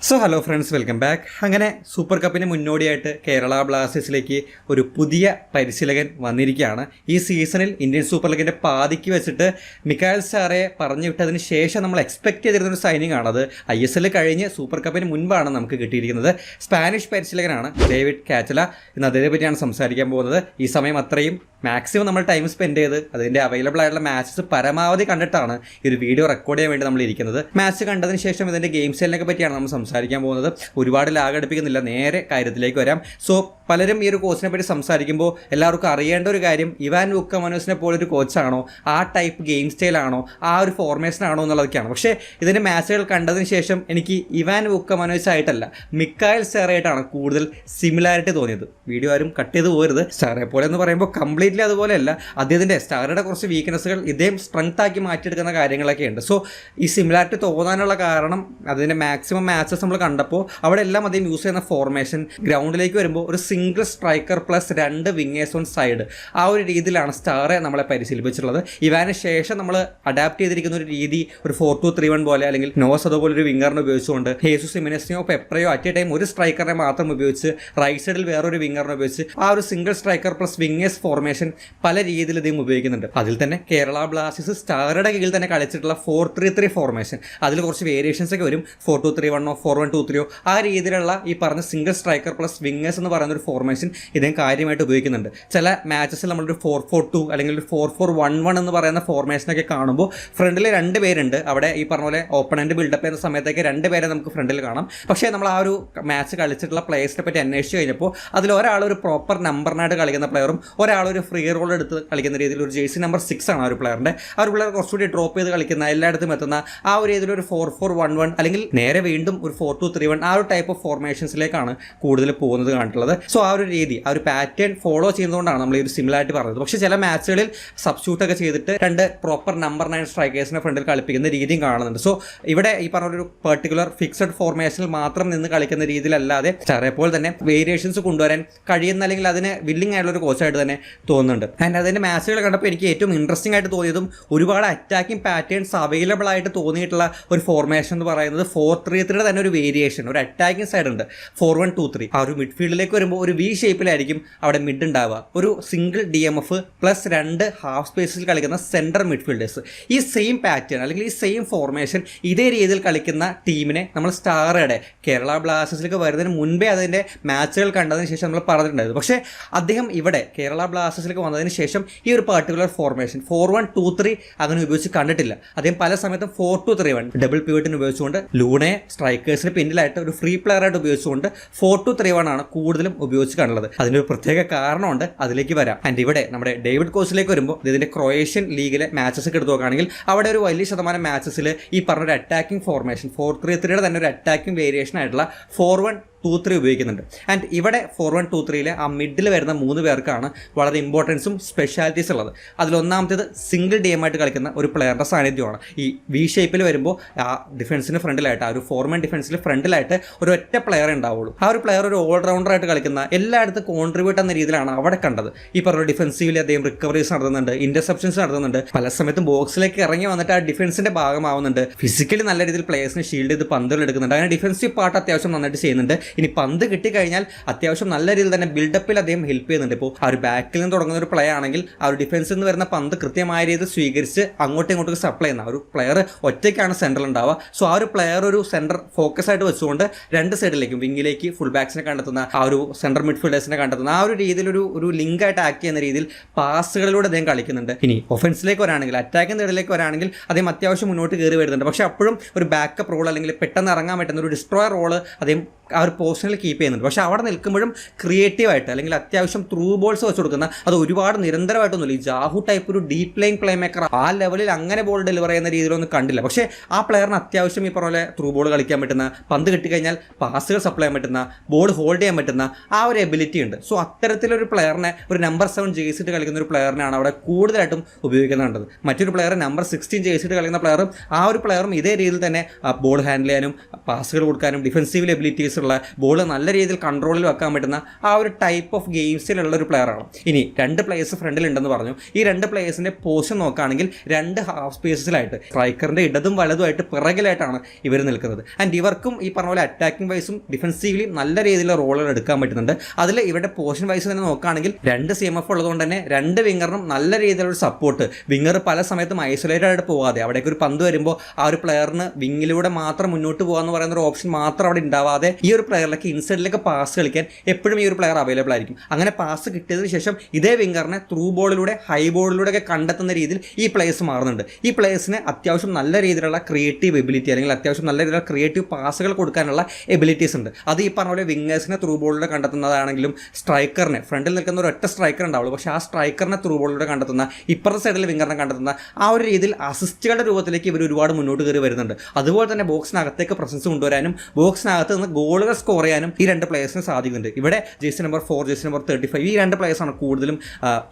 So hello friends, welcome back. അങ്ങനെ super കപ്പിന് മുന്നോടിയായിട്ട് കേരള ബ്ലാസ്റ്റേഴ്സിലേക്ക് ഒരു പുതിയ പരിശീലകൻ വന്നിരിക്കുകയാണ്. ഈ സീസണിൽ ഇന്ത്യൻ സൂപ്പർ ലീഗിൻ്റെ പാതിക്ക് വെച്ചിട്ട് മിക്കായൽ സാറെ പറഞ്ഞു വിട്ടതിന് ശേഷം നമ്മൾ എക്സ്പെക്ട് ചെയ്തിരുന്നൊരു സൈനിങ് ആണത്. ISL കഴിഞ്ഞ് സൂപ്പർ കപ്പിന് മുൻപാണ് നമുക്ക് കിട്ടിയിരിക്കുന്നത്. സ്പാനിഷ് പരിശീലകനാണ് ഡേവിഡ് കാച്ചല. ഇന്ന് അദ്ദേഹത്തെ പറ്റിയാണ് സംസാരിക്കാൻ പോകുന്നത്. ഈ സമയം അത്രയും മാക്സിമം നമ്മൾ ടൈം സ്പെൻഡ് ചെയ്ത് അതിൻ്റെ അവൈലബിൾ ആയിട്ടുള്ള മാച്ചസ് പരമാവധി കണ്ടിട്ടാണ് ഈ ഒരു വീഡിയോ റെക്കോർഡ് ചെയ്യാൻ വേണ്ടി നമ്മൾ ഇരിക്കുന്നത്. മാച്ച് കണ്ടതിന് ശേഷം ഇതിൻ്റെ ഗെയിം സ്റ്റൈലിനെ പറ്റിയാണ് നമ്മൾ സംസാരിക്കാൻ പോകുന്നത്. ഒരുപാട് ലാഗടിപ്പിക്കുന്നില്ല, നേരെ കാര്യത്തിലേക്ക് വരാം. സോ പലരും ഈ ഒരു കോച്ചിനെ പറ്റി സംസാരിക്കുമ്പോൾ എല്ലാവർക്കും അറിയേണ്ട ഒരു കാര്യം, ഇവാൻ വുക്കമനോസിനെ പോലൊരു കോച്ചാണോ, ആ ടൈപ്പ് ഗെയിം സ്റ്റൈലാണോ, ആ ഒരു ഫോർമേഷനാണോ എന്നുള്ളതൊക്കെയാണ്. പക്ഷേ ഇതിൻ്റെ മാച്ചുകൾ കണ്ടതിന് ശേഷം എനിക്ക് ഇവാൻ വുക്കമനോസ് ആയിട്ടല്ല, മിക്കായൽ സാറായിട്ടാണ് കൂടുതൽ സിമിലാരിറ്റി തോന്നിയത്. വീഡിയോ ആരും കട്ട് ചെയ്ത് പോകരുത്. സാറെ പോലെ എന്ന് പറയുമ്പോൾ കംപ്ലീറ്റ്ലി അതുപോലെയല്ല, അദ്ദേഹത്തിൻ്റെ സ്റ്റാറുടെ കുറച്ച് വീക്ക്നെസ്സുകൾ ഇദ്ദേഹം സ്ട്രെങ്ത് ആക്കി മാറ്റിയെടുക്കുന്ന കാര്യങ്ങളൊക്കെ ഉണ്ട്. സോ ഈ സിമിലാരിറ്റി തോന്നാനുള്ള കാരണം അതിൻ്റെ മാക്സിമം മാച്ചസ് നമ്മൾ കണ്ടപ്പോൾ അവിടെ എല്ലാം അദ്ദേഹം യൂസ് ചെയ്യുന്ന ഫോർമേഷൻ, ഗ്രൗണ്ടിലേക്ക് വരുമ്പോൾ ഒരു single striker plus 2 wingers on side, ആ ഒരു രീതിയിലാണ് സ്റ്റാറെ നമ്മളെ പരിശീലിപ്പിച്ചിട്ടുള്ളത്. ഇവാന് ശേഷം നമ്മൾ അഡാപ്റ്റ് ചെയ്തിരിക്കുന്ന ഒരു രീതി ഒരു 4-2-3-1 പോലെ, അല്ലെങ്കിൽ നോസ് അതുപോലെ ഒരു വിങ്ങറിനെ ഉപയോഗിച്ചുകൊണ്ട് ഹേസൂസ് ജിമിനസിനെയോ പെപ്രയോ അറ്റ് എ ടൈം ഒരു സ്ട്രൈക്കറിനെ മാത്രം ഉപയോഗിച്ച് റൈറ്റ് സൈഡിൽ വേറൊരു വിങ്ങറിനെ ഉപയോഗിച്ച് ആ ഒരു single striker plus wingers formation പല രീതിയിൽ ഇദ്ദേഹം ഉപയോഗിക്കുന്നുണ്ട്. അതിൽ തന്നെ കേരള ബ്ലാസ്റ്റേഴ്സ് സ്റ്റാറുടെ കീഴിൽ തന്നെ കളിച്ചിട്ടുള്ള 4-3-3 ഫോർമേഷൻ, അതിൽ കുറച്ച് വേരിയേഷൻസ് ഒക്കെ വരും. 4-2-3-1 4-1-2-3 ആ രീതിയിലുള്ള ഈ പറഞ്ഞ സിംഗിൾ സ്ട്രൈക്കർ പ്ലസ് വിങ്ങേഴ്സ് എന്ന് പറയുന്ന ഒരു ഫോർമേഷൻ ഇദ്ദേഹം കാര്യമായിട്ട് ഉപയോഗിക്കുന്നുണ്ട്. ചില മാച്ചസിൽ നമ്മളൊരു 4-4-2 അല്ലെങ്കിൽ ഒരു 4-4-1-1 എന്ന് പറയുന്ന ഫോർമേഷനൊക്കെ കാണുമ്പോൾ ഫ്രണ്ടിൽ 2 പേരുണ്ട്. അവിടെ ഈ പറഞ്ഞ പോലെ ഓപ്പണന്റ് ബിൽഡപ്പ് ചെയ്യുന്ന സമയത്തേക്ക് 2 പേരെ നമുക്ക് ഫ്രണ്ടിൽ കാണാം. പക്ഷേ നമ്മൾ ആ ഒരു മാച്ച് കളിച്ചിട്ടുള്ള പ്ലേയേഴ്സിനെ പറ്റി അന്വേഷിച്ച് കഴിഞ്ഞപ്പോൾ അതിൽ ഒരാൾ ഒരു പ്രോപ്പർ നമ്പറിനായിട്ട് കളിക്കുന്ന പ്ലെയറും ഒരാളൊരു ഫ്രീ റോൾ എടുത്ത് കളിക്കുന്ന രീതിയിൽ ഒരു ജേഴ്സി നമ്പർ 6 ആണ് ആ ഒരു പ്ലെയറിൻ്റെ. ആ ഒരു പ്ലെയർ കുറച്ചുകൂടി ഡ്രോപ്പ് ചെയ്ത് കളിക്കുന്ന, എല്ലായിടത്തും എത്തുന്ന ആ ഒരു രീതിയിൽ ഒരു 4-4-1-1 അല്ലെങ്കിൽ നേരെ വീണ്ടും ഒരു 4-2-3-1 ആ ഒരു ടൈപ്പ് ഓഫ് ഫോർമേഷൻസിലേക്കാണ് കൂടുതൽ പോകുന്നത് കണ്ടിട്ടുള്ളത്. സോ ആ ഒരു രീതി, ആ ഒരു പാറ്റേൺ ഫോളോ ചെയ്യുന്നതുകൊണ്ടാണ് നമ്മൾ ഈ ഒരു സിമിലാരിറ്റി പറഞ്ഞത്. പക്ഷേ ചില മാച്ചുകളിൽ സബ്സ്റ്റിറ്റ്യൂട്ടൊക്കെ ചെയ്തിട്ട് 2 പ്രോപ്പർ നമ്പർ 9 സ്ട്രൈക്കേഴ്സിനെ ഫ്രണ്ടിൽ കളിപ്പിക്കുന്ന രീതിയും കാണുന്നുണ്ട്. സോ ഇവിടെ ഈ പറഞ്ഞൊരു പെർട്ടിക്കുലർ ഫിക്സഡ് ഫോർമേഷനിൽ മാത്രം നിന്ന് കളിക്കുന്ന രീതിയിലല്ലാതെ ചെറിയപ്പോൾ തന്നെ വേരിയേഷൻസ് കൊണ്ടുവരാൻ കഴിയുന്ന, അല്ലെങ്കിൽ അതിന് വില്ലിംഗ് ആയിട്ടുള്ള ഒരു കോച്ചായിട്ട് തന്നെ തോന്നുന്നുണ്ട്. ആൻഡ് അതിൻ്റെ മാച്ചുകൾ കണ്ടപ്പോൾ എനിക്ക് ഏറ്റവും ഇൻട്രസ്റ്റിംഗ് ആയിട്ട് തോന്നിയതും ഒരുപാട് അറ്റാക്കിംഗ് പാറ്റേൺസ് അവൈലബിൾ ആയിട്ട് തോന്നിയിട്ടുള്ള ഒരു ഫോർമേഷൻ എന്ന് പറയുന്നത് 4-3-3 തന്നെ ഒരു വേരിയേഷൻ, ഒരു അറ്റാക്കിംഗ് സൈഡ് ഉണ്ട് 4-1-2-3. ആ ഒരു മിഡ്ഫീൽഡിലേക്ക് വരുമ്പോൾ ഒരു വി ഷേപ്പിലായിരിക്കും അവിടെ മിഡ് ഉണ്ടാവുക. ഒരു സിംഗിൾ DMF പ്ലസ് 2 ഹാഫ് സ്പേസിൽ കളിക്കുന്ന സെൻട്രൽ മിഡ്ഫീൽഡേഴ്സ്. ഈ സെയിം പാറ്റേൺ അല്ലെങ്കിൽ ഈ സെയിം ഫോർമേഷൻ ഇതേ രീതിയിൽ കളിക്കുന്ന ടീമിനെ നമ്മൾ സ്റ്റാറുടെ കേരള ബ്ലാസ്റ്റേഴ്സിലേക്ക് വരുന്നതിന് മുൻപേ അതിൻ്റെ മാച്ചുകൾ കണ്ടതിന് ശേഷം നമ്മൾ പറഞ്ഞിട്ടുണ്ടായിരുന്നു. പക്ഷേ അദ്ദേഹം ഇവിടെ കേരള ബ്ലാസ്റ്റേഴ്സിലേക്ക് വന്നതിന് ശേഷം ഈ ഒരു പർട്ടിക്കുലർ ഫോർമേഷൻ 4-1-2-3 അങ്ങനെ ഉപയോഗിച്ച് കണ്ടിട്ടില്ല. അദ്ദേഹം പല സമയത്തും 4-2-3-1 ഡബിൾ പിവറ്റിന് ഉപയോഗിച്ചുകൊണ്ട് ലൂണയെ സ്ട്രൈക്കേഴ്സിന് പിന്നിലായിട്ട് ഒരു ഫ്രീ പ്ലെയർ ആയിട്ട് ഉപയോഗിച്ചുകൊണ്ട് 4-2-3-1 ആണ് കൂടുതലും ഉപയോഗിച്ച് കണ്ടുള്ളത്. അതിനൊരു പ്രത്യേക കാരണമുണ്ട്, അതിലേക്ക് വരാം. ആൻഡ് ഇവിടെ നമ്മുടെ ഡേവിഡ് കോച്ചിലേക്ക് വരുമ്പോൾ ഇതിൻ്റെ ക്രൊയേഷ്യൻ ലീഗിലെ മാച്ചസ് ഒക്കെ എടുത്ത് നോക്കുകയാണെങ്കിൽ അവിടെ ഒരു വലിയ ശതമാനം മാച്ചസിൽ ഈ പറഞ്ഞൊരു അറ്റാക്കിംഗ് ഫോർമേഷൻ 4-3-3 തന്നെ ഒരു അറ്റാക്കിംഗ് വേരിയേഷൻ ആയിട്ടുള്ള 4-1-2-3 ഉപയോഗിക്കുന്നുണ്ട്. ആൻഡ് ഇവിടെ 4-1-2-3 ആ മിഡിൽ വരുന്ന 3 പേർക്കാണ് വളരെ ഇമ്പോർട്ടൻസും സ്പെഷ്യാലിറ്റീസ് ഉള്ളത്. അതിലൊന്നാമത്തേത് സിംഗിൾ DM ആയിട്ട് കളിക്കുന്ന ഒരു പ്ലെയറുടെ സാന്നിധ്യമാണ്. ഈ വി ഷേപ്പിൽ വരുമ്പോൾ ആ ഡിഫൻസിന് ഫ്രണ്ടിലായിട്ട്, ആ ഒരു ഫോർമൻ ഡിഫൻസിൽ ഫ്രണ്ടിലായിട്ട് ഒരു ഒറ്റ പ്ലെയർ ഉണ്ടാവുള്ളൂ. ആ ഒരു പ്ലെയർ ഒരു ഓൾറൗണ്ടറായിട്ട് കളിക്കുന്ന, എല്ലായിടത്തും കോൺട്രിബ്യൂട്ട് എന്ന രീതിയിലാണ് അവിടെ കണ്ടത്. ഈ പറഞ്ഞ ഡിഫൻസീവിൽ അദ്ദേഹം റിക്കവറീസ് നടത്തുന്നുണ്ട്, ഇന്റർസെപ്ഷൻസ് നടത്തുന്നുണ്ട്, പല സമയത്തും ബോക്സിലേക്ക് ഇറങ്ങി വന്നിട്ട് ആ ഡിഫൻസിന്റെ ഭാഗമാവുന്നുണ്ട്. ഫിസിക്കലി നല്ല രീതിയിൽ പ്ലേയേഴ്സിനെ ഷീൽഡ് ചെയ്ത് പന്തുകൾ എടുക്കുന്നുണ്ട്. അങ്ങനെ ഡിഫൻസീവ് പാർട്ട് അത്യാവശ്യം നന്നായിട്ട് ചെയ്യുന്നുണ്ട്. ഇനി പന്ത് കിട്ടിക്കഴിഞ്ഞാൽ അത്യാവശ്യം നല്ല രീതിയിൽ തന്നെ ബിൽഡപ്പിൽ അദ്ദേഹം ഹെൽപ്പ് ചെയ്യുന്നുണ്ട്. ഇപ്പോൾ ആ ഒരു ബാക്കിൽ നിന്ന് തുടങ്ങുന്ന ഒരു പ്ലേ ആണെങ്കിൽ ആ ഒരു ഡിഫൻസിൽ നിന്ന് വരുന്ന പന്ത് കൃത്യമായ രീതിയിൽ സ്വീകരിച്ച് അങ്ങോട്ടും ഇങ്ങോട്ടും സപ്ലൈ ചെയ്യുന്ന ഒരു പ്ലെയർ ഒറ്റയ്ക്കാണ് സെൻറ്ററിൽ ഉണ്ടാവുക. സോ ആ ഒരു പ്ലെയർ ഒരു സെൻറ്റർ ഫോക്കസ് ആയിട്ട് വെച്ചുകൊണ്ട് 2 സൈഡിലേക്കും വിങ്ങിലേക്ക് ഫുൾ ബാക്സിനെ കണ്ടെത്തുന്ന, ആ ഒരു സെൻറ്റർ മിഡ്ഫീൽഡേഴ്സിനെ കണ്ടെത്തുന്ന ആ ഒരു രീതിയിൽ ഒരു ലിങ്ക് ആയിട്ട് ആക്ട് ചെയ്യുന്ന രീതിയിൽ പാസുകളിലൂടെ അദ്ദേഹം കളിക്കുന്നുണ്ട്. ഇനി ഒഫൻസിലേക്ക് വരാണെങ്കിൽ, അറ്റാക്കിംഗ് സൈഡിലേക്ക് വരാണെങ്കിൽ അദ്ദേഹം അത്യാവശ്യം മുന്നോട്ട് കയറി വരുന്നുണ്ട്. പക്ഷേ അപ്പോഴും ഒരു ബാക്കപ്പ് റോൾ അല്ലെങ്കിൽ പെട്ടെന്ന് ഇറങ്ങാൻ പറ്റുന്ന ഒരു ഡിസ്ട്രോയർ റോള് അദ്ദേഹം ആ ഒരു പൊസിഷനിൽ കീപ്പ് ചെയ്യുന്നുണ്ട്. പക്ഷേ അവിടെ നിൽക്കുമ്പോഴും ക്രിയേറ്റീവായിട്ട് അല്ലെങ്കിൽ അത്യാവശ്യം ത്രൂ ബോൾസ് വെച്ച് കൊടുക്കുന്ന, അത് ഒരുപാട് നിരന്തരമായിട്ടൊന്നുമില്ല. ഈ ജാഹു ടൈപ്പ് ഒരു ഡീപ് ലൈൻ പ്ലേ മേക്കർ ആ ലെവലിൽ അങ്ങനെ ബോൾ ഡെലിവർ ചെയ്യുന്ന രീതിയിലൊന്നും കണ്ടില്ല. പക്ഷേ ആ പ്ലെയറിന് അത്യാവശ്യം ഈ പറഞ്ഞ പോലെ ത്രൂ ബോൾ കളിക്കാൻ പറ്റുന്ന, പന്ത് കിട്ടിക്കഴിഞ്ഞാൽ പാസുകൾ സപ്ലൈ ചെയ്യാൻ പറ്റുന്ന, ബോൾ ഹോൾഡ് ചെയ്യാൻ പറ്റുന്ന ആ ഒരു എബിലിറ്റി ഉണ്ട്. സോ അത്തരത്തിലൊരു പ്ലെയറിനെ, ഒരു നമ്പർ 7 ജേഴ്സിട്ട് കളിക്കുന്ന ഒരു പ്ലെയറിനാണ് അവിടെ കൂടുതലായിട്ടും ഉപയോഗിക്കുന്നുണ്ടത്. മറ്റൊരു പ്ലെയർ നമ്പർ 16 ജേഴ്സിട്ട് കളിക്കുന്ന പ്ലെയറും ആ ഒരു പ്ലെയറും ഇതേ രീതിയിൽ തന്നെ ബോൾ ഹാൻഡിൽ ചെയ്യാനും പാസുകൾ കൊടുക്കാനും ഡിഫൻസീവ് എബിലിറ്റീസ് ഉള്ള ബോൾ നല്ല രീതിയിൽ കൺട്രോളിൽ വെക്കാൻ പറ്റുന്ന ആ ഒരു ടൈപ്പ് ഓഫ് ഗെയിംസിലുള്ള ഒരു പ്ലെയറാണ്. ഇനി 2 പ്ലേയേഴ്സ് ഫ്രണ്ടിലുണ്ടെന്ന് പറഞ്ഞു. ഈ 2 പ്ലേയേഴ്സിൻ്റെ പൊസിഷൻ നോക്കുകയാണെങ്കിൽ 2 ഹാഫ് സ്പേസസിലായിട്ട് സ്ട്രൈക്കറിൻ്റെ ഇടതും വലതുമായിട്ട് പിറകിലായിട്ടാണ് ഇവർ നിൽക്കുന്നത്. ആൻഡ് ഇവർക്കും ഈ പറഞ്ഞ പോലെ അറ്റാക്കിംഗ് വൈസും ഡിഫൻസീവ്ലി നല്ല രീതിയിലുള്ള റോളുകൾ എടുക്കാൻ പറ്റുന്നുണ്ട്. അതിൽ ഇവരുടെ പൊസിഷൻ വൈസ് തന്നെ നോക്കുകയാണെങ്കിൽ 2 CMF ഉള്ളതുകൊണ്ട് തന്നെ 2 വിങ്ങറിനും നല്ല രീതിയിലുള്ള സപ്പോർട്ട്. വിങ്ങർ പല സമയത്തും ഐസൊലേറ്റഡ് ആയിട്ട് പോകാതെ അവിടേക്ക് ഒരു പന്ത് വരുമ്പോൾ ആ ഒരു പ്ലെയറിന് വിങ്ങിലൂടെ മാത്രം മുന്നോട്ട് പോകാന്ന് പറയുന്ന ഒരു ഓപ്ഷൻ മാത്രം അവിടെ ഉണ്ടാവാതെ ഈ ഒരു പ്ലെയറിലേക്ക് ഇൻസൈഡിലേക്ക് പാസ് കളിക്കാൻ എപ്പോഴും ഈ ഒരു പ്ലെയർ അവൈലബിൾ ആയിരിക്കും. അങ്ങനെ പാസ് കിട്ടിയതിന് ശേഷം ഇതേ വിങ്ങറിനെ ത്രൂ ബോളിലൂടെ ഹൈ ബോളിലൂടെ ഒക്കെ കണ്ടെത്തുന്ന രീതിയിൽ ഈ പ്ലേയേഴ്സ് മാറുന്നുണ്ട്. ഈ പ്ലേയേഴ്സിന് അത്യാവശ്യം നല്ല രീതിയിലുള്ള ക്രിയേറ്റീവ് എബിലിറ്റി അല്ലെങ്കിൽ അത്യാവശ്യം നല്ല രീതിയിലുള്ള ക്രിയേറ്റീവ് പാസുകൾ കൊടുക്കാനുള്ള എബിലിറ്റീസ് ഉണ്ട്. അത് ഈ പറഞ്ഞ പോലെ വിങ്ങേഴ്സിനെ ത്രൂ ബോളിലൂടെ കണ്ടെത്തുന്നതാണെങ്കിലും സ്ട്രൈക്കറിനെ ഫ്രണ്ടിൽ നിൽക്കുന്ന ഒരു ഒറ്റ സ്ട്രൈക്കർ ഉണ്ടാവുള്ളൂ, പക്ഷേ ആ സ്ട്രൈക്കറിനെ ത്രൂ ബോളിലൂടെ കണ്ടെത്തുന്ന ഇപ്പുറത്തെ സൈഡിൽ വിങ്ങറിനെ കണ്ടെത്തുന്ന ആ ഒരു രീതിയിൽ അസിസ്റ്റുകളുടെ രൂപത്തിലേക്ക് ഇവർ ഒരുപാട് മുന്നോട്ട് കയറി വരുന്നുണ്ട്. അതുപോലെ തന്നെ ബോക്സിനകത്തേക്ക് പ്രസൻസ് കൊണ്ടുവരാനും ബോക്സിനകത്ത് നിന്ന് ഗോളുകൾ സ്കോർ ചെയ്യാനും ഈ 2 പ്ലേയേഴ്സിന് സാധിക്കുന്നുണ്ട്. ഇവിടെ ജേഴ്സി നമ്പർ 4, ജേഴ്സി നമ്പർ 35 ഈ 2 പ്ലേയേഴ്സാണ് കൂടുതലും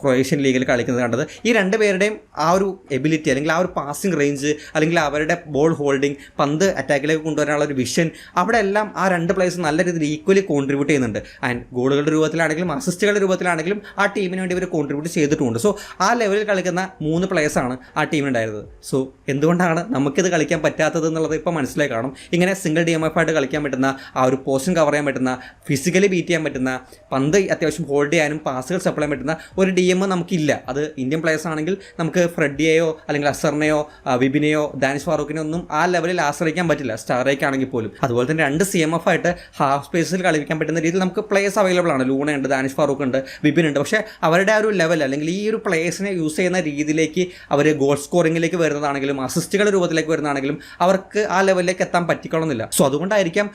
ക്രൊയേഷ്യൻ ലീഗിൽ കളിക്കുന്നത് കണ്ടത്. ഈ 2 പേരുടെയും ആ ഒരു എബിലിറ്റി അല്ലെങ്കിൽ ആ ഒരു പാസിംഗ് റേഞ്ച് അല്ലെങ്കിൽ അവരുടെ ബോൾ ഹോൾഡിംഗ്, പന്ത് അറ്റാക്കിലേക്ക് കൊണ്ടുവരാനുള്ള ഒരു വിഷൻ, അവിടെ എല്ലാം ആ 2 പ്ലേയേഴ്സ് നല്ല രീതിയിൽ ഈക്വലി കോൺട്രിബ്യൂട്ട് ചെയ്യുന്നുണ്ട്. ആൻഡ് ഗോളുകളുടെ രൂപത്തിലാണെങ്കിലും അസിസ്റ്റുകളുടെ രൂപത്തിലാണെങ്കിലും ആ ടീമിന് വേണ്ടി ഇവർ കോൺട്രിബ്യൂട്ട് ചെയ്തിട്ടുണ്ട്. സോ ആ ലെവലിൽ കളിക്കുന്ന 3 പ്ലേയേഴ്സാണ് ആ ടീമിനുണ്ടായിരുന്നത്. സോ എന്തുകൊണ്ടാണ് നമുക്കിത് കളിക്കാൻ പറ്റാത്തത് എന്നുള്ളത് ഇപ്പോൾ മനസ്സിലായി കാണും. ഇങ്ങനെ സിംഗിൾ DMF ആയിട്ട് കളിക്കാൻ പറ്റുന്ന, ആ ഒരു പൊസിഷൻ കവർ ചെയ്യാൻ പറ്റുന്ന, ഫിസിക്കലി ബീറ്റ് ചെയ്യാൻ പറ്റുന്ന, പന്ത് അത്യാവശ്യം ഹോൾഡ് ചെയ്യാനും പാസുകൾ സപ്ലൈ ചെയ്യാൻ പറ്റുന്ന ഒരു DM നമുക്കില്ല. അത് ഇന്ത്യൻ പ്ലേയേഴ്സ് ആണെങ്കിൽ നമുക്ക് ഫ്രെഡിയെയോ അല്ലെങ്കിൽ അസറിനെയോ വിപിനെയോ ഡാനിഷ് ഫാറൂഖിനെയോ ഒന്നും ആ ലെവലിൽ ആശ്രയിക്കാൻ പറ്റില്ല, സ്റ്റാറേക്ക് ആണെങ്കിൽ പോലും. അതുപോലെ തന്നെ 2 CMF ആയിട്ട് ഹാഫ് സ്പേസിൽ കളിക്കാൻ പറ്റുന്ന രീതിയിൽ നമുക്ക് പ്ലേയേഴ്സ് അവൈലബിൾ ആണ്. ലൂണയുണ്ട്, ഡാനിഷ് ഫാറൂഖ് ഉണ്ട്, വിപിൻ ഉണ്ട്. പക്ഷേ അവരുടെ ആ ഒരു ലെവൽ അല്ലെങ്കിൽ ഈ ഒരു പ്ലേയേഴ്സിനെ യൂസ് ചെയ്യുന്ന രീതിയിലേക്ക് അവർ ഗോൾ സ്കോറിംഗിലേക്ക് വരുന്നതാണെങ്കിലും അസിസ്റ്റുകളുടെ രൂപത്തിലേക്ക് വരുന്നതാണെങ്കിലും അവർക്ക് ആ ലെവലിലേക്ക് എത്താൻ പറ്റിക്കണമെന്നില്ല. സോ അതുകൊണ്ടായിരിക്കാം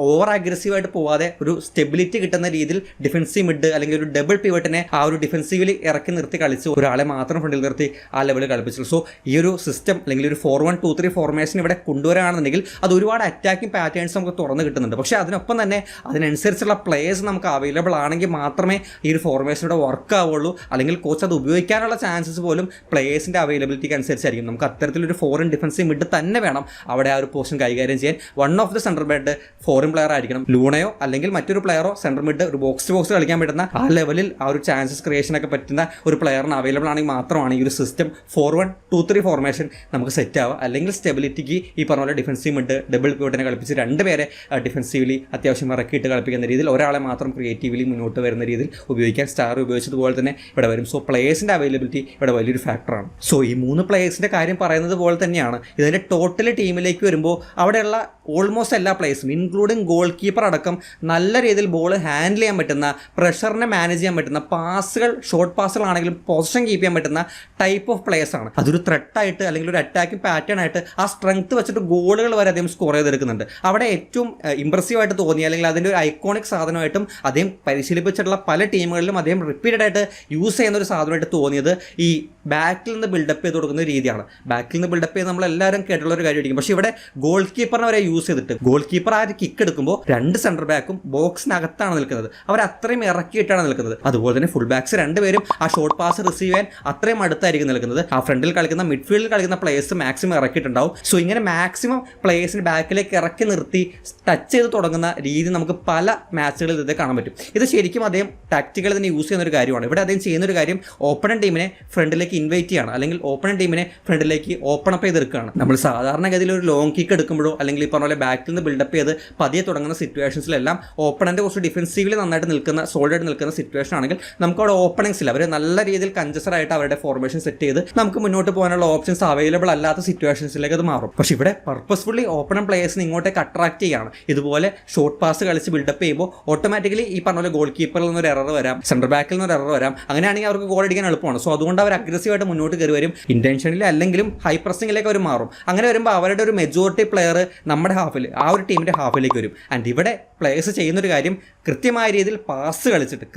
ഓവർ അഗ്രസീവായിട്ട് പോവാതെ ഒരു സ്റ്റെബിലിറ്റി കിട്ടുന്ന രീതിയിൽ ഡിഫൻസീവ് മിഡ് അല്ലെങ്കിൽ ഒരു ഡബിൾ പിവറ്റിനെ ആ ഒരു ഡിഫൻസീവിൽ ഇറക്കി നിർത്തി കളിച്ച് ഒരാളെ മാത്രം ഫ്രണ്ടിൽ നിർത്തി ആ ലെവലിൽ കളിപ്പിച്ചു. സോ ഈ ഒരു സിസ്റ്റം അല്ലെങ്കിൽ ഒരു 4-1-2-3 ഫോർമേഷൻ ഇവിടെ കൊണ്ടുവരാണെന്നുണ്ടെങ്കിൽ അത് ഒരുപാട് അറ്റാക്കിംഗ് പാറ്റേൺസ് നമുക്ക് തുറന്ന് കിട്ടുന്നുണ്ട്. പക്ഷേ അതിനൊപ്പം തന്നെ അതിനനുസരിച്ചുള്ള പ്ലേയേഴ്സ് നമുക്ക് അവൈലബിൾ ആണെങ്കിൽ മാത്രമേ ഈ ഒരു ഫോർമേഷനിവിടെ വർക്ക് ആവുള്ളൂ. അല്ലെങ്കിൽ കോച്ച് അത് ഉപയോഗിക്കാനുള്ള ചാൻസസ് പോലും പ്ലേയേഴ്സിൻ്റെ അവൈലബിലിറ്റിക്ക് അനുസരിച്ചായിരിക്കും. നമുക്ക് അത്തരത്തിലൊരു ഫോറിൻ ഡിഫൻസീവ് മിഡ് തന്നെ വേണം അവിടെ ആ ഒരു പൊസിഷൻ കൈകാര്യം ചെയ്യാൻ. One of the central mid foreign player ആയിരിക്കണം. ലൂണയോ അല്ലെങ്കിൽ മറ്റൊരു പ്ലെയറോ സെൻട്രൽ മിഡ് ഒരു ബോക്സ് ടു ബോക്സ് കളിക്കാൻ പറ്റുന്ന ആ ലെവലിൽ ആ ഒരു ചാൻസസ് ക്രിയേഷനൊക്കെ പറ്റുന്ന ഒരു പ്ലെയറിന് അവൈലബിൾ ആണെങ്കിൽ മാത്രമാണ് ഈ ഒരു സിസ്റ്റം 4-1-2-3 ഫോർമേഷൻ നമുക്ക് സെറ്റ് ആവുക. അല്ലെങ്കിൽ സ്റ്റെബിലിറ്റിക്ക് ഈ പറഞ്ഞ പോലെ ഡിഫൻസീവ് മിഡ് ഡബിൾ പിവറ്റിനെ കളിപ്പിച്ച് 2 പേരെ ഡിഫൻസീവ്ലി അത്യാവശ്യം ഇറക്കിയിട്ട് കളിപ്പിക്കുന്ന രീതിയിൽ ഒരാളെ മാത്രം ക്രിയേറ്റീവ്ലി മുന്നോട്ട് വരുന്ന രീതിയിൽ ഉപയോഗിക്കാൻ സ്റ്റാർ ഉപയോഗിച്ചതുപോലെ തന്നെ ഇവിടെ വരും. സോ പ്ലേയേഴ്സിൻ്റെ അവൈലബിലിറ്റി ഇവിടെ വലിയൊരു ഫാക്ടറാണ്. സോ ഈ 3 പ്ലേയേഴ്സിൻ്റെ കാര്യം പറയുന്നത് പോലെ തന്നെയാണ് ഇതിൻ്റെ ടോട്ടൽ ടീമിലേക്ക് വരുമ്പോൾ അവിടെയുള്ള ഓൾമോസ്റ്റ് എല്ലാ പ്ലേയേഴ്സും ഇൻക്ലൂഡിങ് ഗോൾ കീപ്പർ അടക്കം നല്ല രീതിയിൽ ബോൾ ഹാൻഡിൽ ചെയ്യാൻ പറ്റുന്ന, പ്രഷറിനെ മാനേജ് ചെയ്യാൻ പറ്റുന്ന, പാസുകൾ ഷോർട്ട് പാസുകളാണെങ്കിലും പൊസിഷൻ കീപ്പ് ചെയ്യാൻ പറ്റുന്ന ടൈപ്പ് ഓഫ് പ്ലേയേഴ്സാണ്. അതൊരു ത്രെട്ടായിട്ട് അല്ലെങ്കിൽ ഒരു അറ്റാക്കിംഗ് പാറ്റേൺ ആയിട്ട് ആ സ്ട്രെങ്ത് വെച്ചിട്ട് ഗോളുകൾ വരെ അദ്ദേഹം സ്കോർ ചെയ്തെടുക്കുന്നുണ്ട്. അവിടെ ഏറ്റവും ഇംപ്രസീവായിട്ട് തോന്നിയ അല്ലെങ്കിൽ അതിൻ്റെ ഒരു ഐക്കോണിക് സാധനമായിട്ടും അദ്ദേഹം പരിശീലിപ്പിച്ചിട്ടുള്ള പല ടീമുകളിലും അദ്ദേഹം റിപ്പീറ്റഡ് ആയിട്ട് യൂസ് ചെയ്യുന്ന ഒരു സാധനമായിട്ട് തോന്നിയത് ഈ ബാക്കിൽ നിന്ന് ബിൽഡപ്പ് ചെയ്ത് കൊടുക്കുന്ന രീതിയാണ്. ബാക്കിൽ നിന്ന് ബിൽഡപ്പ് ചെയ്ത് നമ്മളെല്ലാവരും കേട്ടുള്ള ഒരു കാര്യമായിരിക്കും. പക്ഷേ ഇവിടെ ഗോൾ കീപ്പറിനെ വരെ യൂസ് ചെയ്തിട്ട് ഗോൾ കീപ്പർ ആ ഒരു കിക്ക് എടുക്കുമ്പോൾ 2 സെൻറ്റർ ബാക്കും ബോക്സിനകത്താണ് നിൽക്കുന്നത്. അവർ അത്രയും ഇറക്കിയിട്ടാണ് നിൽക്കുന്നത്. അതുപോലെ തന്നെ ഫുൾ ബാക്സ് 2 പേരും ആ ഷോർട്ട് പാസ് റിസീവ് ചെയ്യാൻ അത്രയും അടുത്തായിരിക്കും നിൽക്കുന്നത്. ആ ഫ്രണ്ടിൽ കളിക്കുന്ന മിഡ്ഫീൽഡിൽ കളിക്കുന്ന പ്ലേയേഴ്സ് മാക്സിമം ഇറക്കിയിട്ടുണ്ടാവും. സോ ഇങ്ങനെ മാക്സിമം പ്ലേയേഴ്സിന് ബാക്കിലേക്ക് ഇറക്കി നിർത്തി ടച്ച് ചെയ്ത് തുടങ്ങുന്ന രീതി നമുക്ക് പല മാച്ചുകളിൽ ഇത് കാണാൻ പറ്റും. ഇത് ശരിക്കും അദ്ദേഹം ടാക്റ്റിക്കൽ തന്നെ യൂസ് ചെയ്യുന്ന ഒരു കാര്യമാണ്. ഇവിടെ അദ്ദേഹം ചെയ്യുന്ന ഒരു കാര്യം ഓപ്പണൻ ടീമിനെ ഫ്രണ്ടിലേക്ക് ഇൻവൈറ്റ് ചെയ്യാണ്, അല്ലെങ്കിൽ ഓപ്പണൻ ടീമിനെ ഫ്രണ്ടിലേക്ക് ഓപ്പൺ അപ്പ് ചെയ്തെടുക്കുകയാണ്. നമ്മൾ സാധാരണഗതിയിൽ ഒരു ലോങ് കിക്ക് എടുക്കുമ്പോഴോ അല്ലെങ്കിൽ ഈ പറഞ്ഞ പോലെ ബാക്കിൽ നിന്ന് ബിൽഡപ്പ് ചെയ്ത് പതിയെ തുടങ്ങുന്ന സിറ്റുവേഷൻസിലെല്ലാം ഓപ്പണൻ്റെ കുറച്ച് ഡിഫൻസീവിൽ നന്നായിട്ട് നിൽക്കുന്ന സോൾഡായിട്ട് നിൽക്കുന്ന സിറ്റുവേഷൻ ആണെങ്കിൽ നമുക്ക് അവിടെ ഓപ്പണിങ്സ് ഇല്ല. അവർ നല്ല രീതിയിൽ കൺജസ്റ്ററായിട്ട് അവരുടെ ഫോർമേഷൻ സെറ്റ് ചെയ്ത് നമുക്ക് മുന്നോട്ട് പോകാനുള്ള ഓപ്ഷൻസ് അവൈലബിൾ അല്ലാത്ത സിറ്റുവേഷൻസിലേക്ക് അത് മാറും. പക്ഷേ ഇവിടെ പർപ്പസ്ഫുള്ളി ഓപ്പണൻ പ്ലേയേഴ്സിന് ഇങ്ങോട്ടേക്ക് അട്രാക്ട് ചെയ്യാണ്. ഇതുപോലെ ഷോർട്ട് പാസ് കളിച്ച് ബിൽഡപ്പ് ചെയ്യുമ്പോൾ ഓട്ടോമാറ്റിക്കലി ഈ പറഞ്ഞ പോലെ ഗോൾ കീപ്പറിൽ നിന്നൊരു എറർ വരാം, സെൻറ്റർ ബാക്കിൽ നിന്നൊരു എറർ വരാം. അങ്ങനെയാണെങ്കിൽ അവർക്ക് ഗോൾ അടിക്കാൻ എളുപ്പമാണ്. സോ അതുകൊണ്ട് അവർ അഗ്രസീവായിട്ട് മുന്നോട്ട് കയറി വരും. ഇൻറ്റൻഷനിൽ അല്ലെങ്കിലും ഹൈ പ്രസിംഗിലേക്ക് അവർ മാറും. അങ്ങനെ വരുമ്പോൾ അവരുടെ ഒരു മെജോറിറ്റി പ്ലെയർ നമ്മുടെ ഹാഫിൽ ആ ഒരു ടീമിൻ്റെ ഹാഫിലേക്ക് വരും. ആൻഡ് ഇവിടെ പ്ലേയേഴ്സ് ചെയ്യുന്നൊരു കാര്യം കൃത്യമായ രീതിയിൽ പാസ് കളിച്ചിട്ട്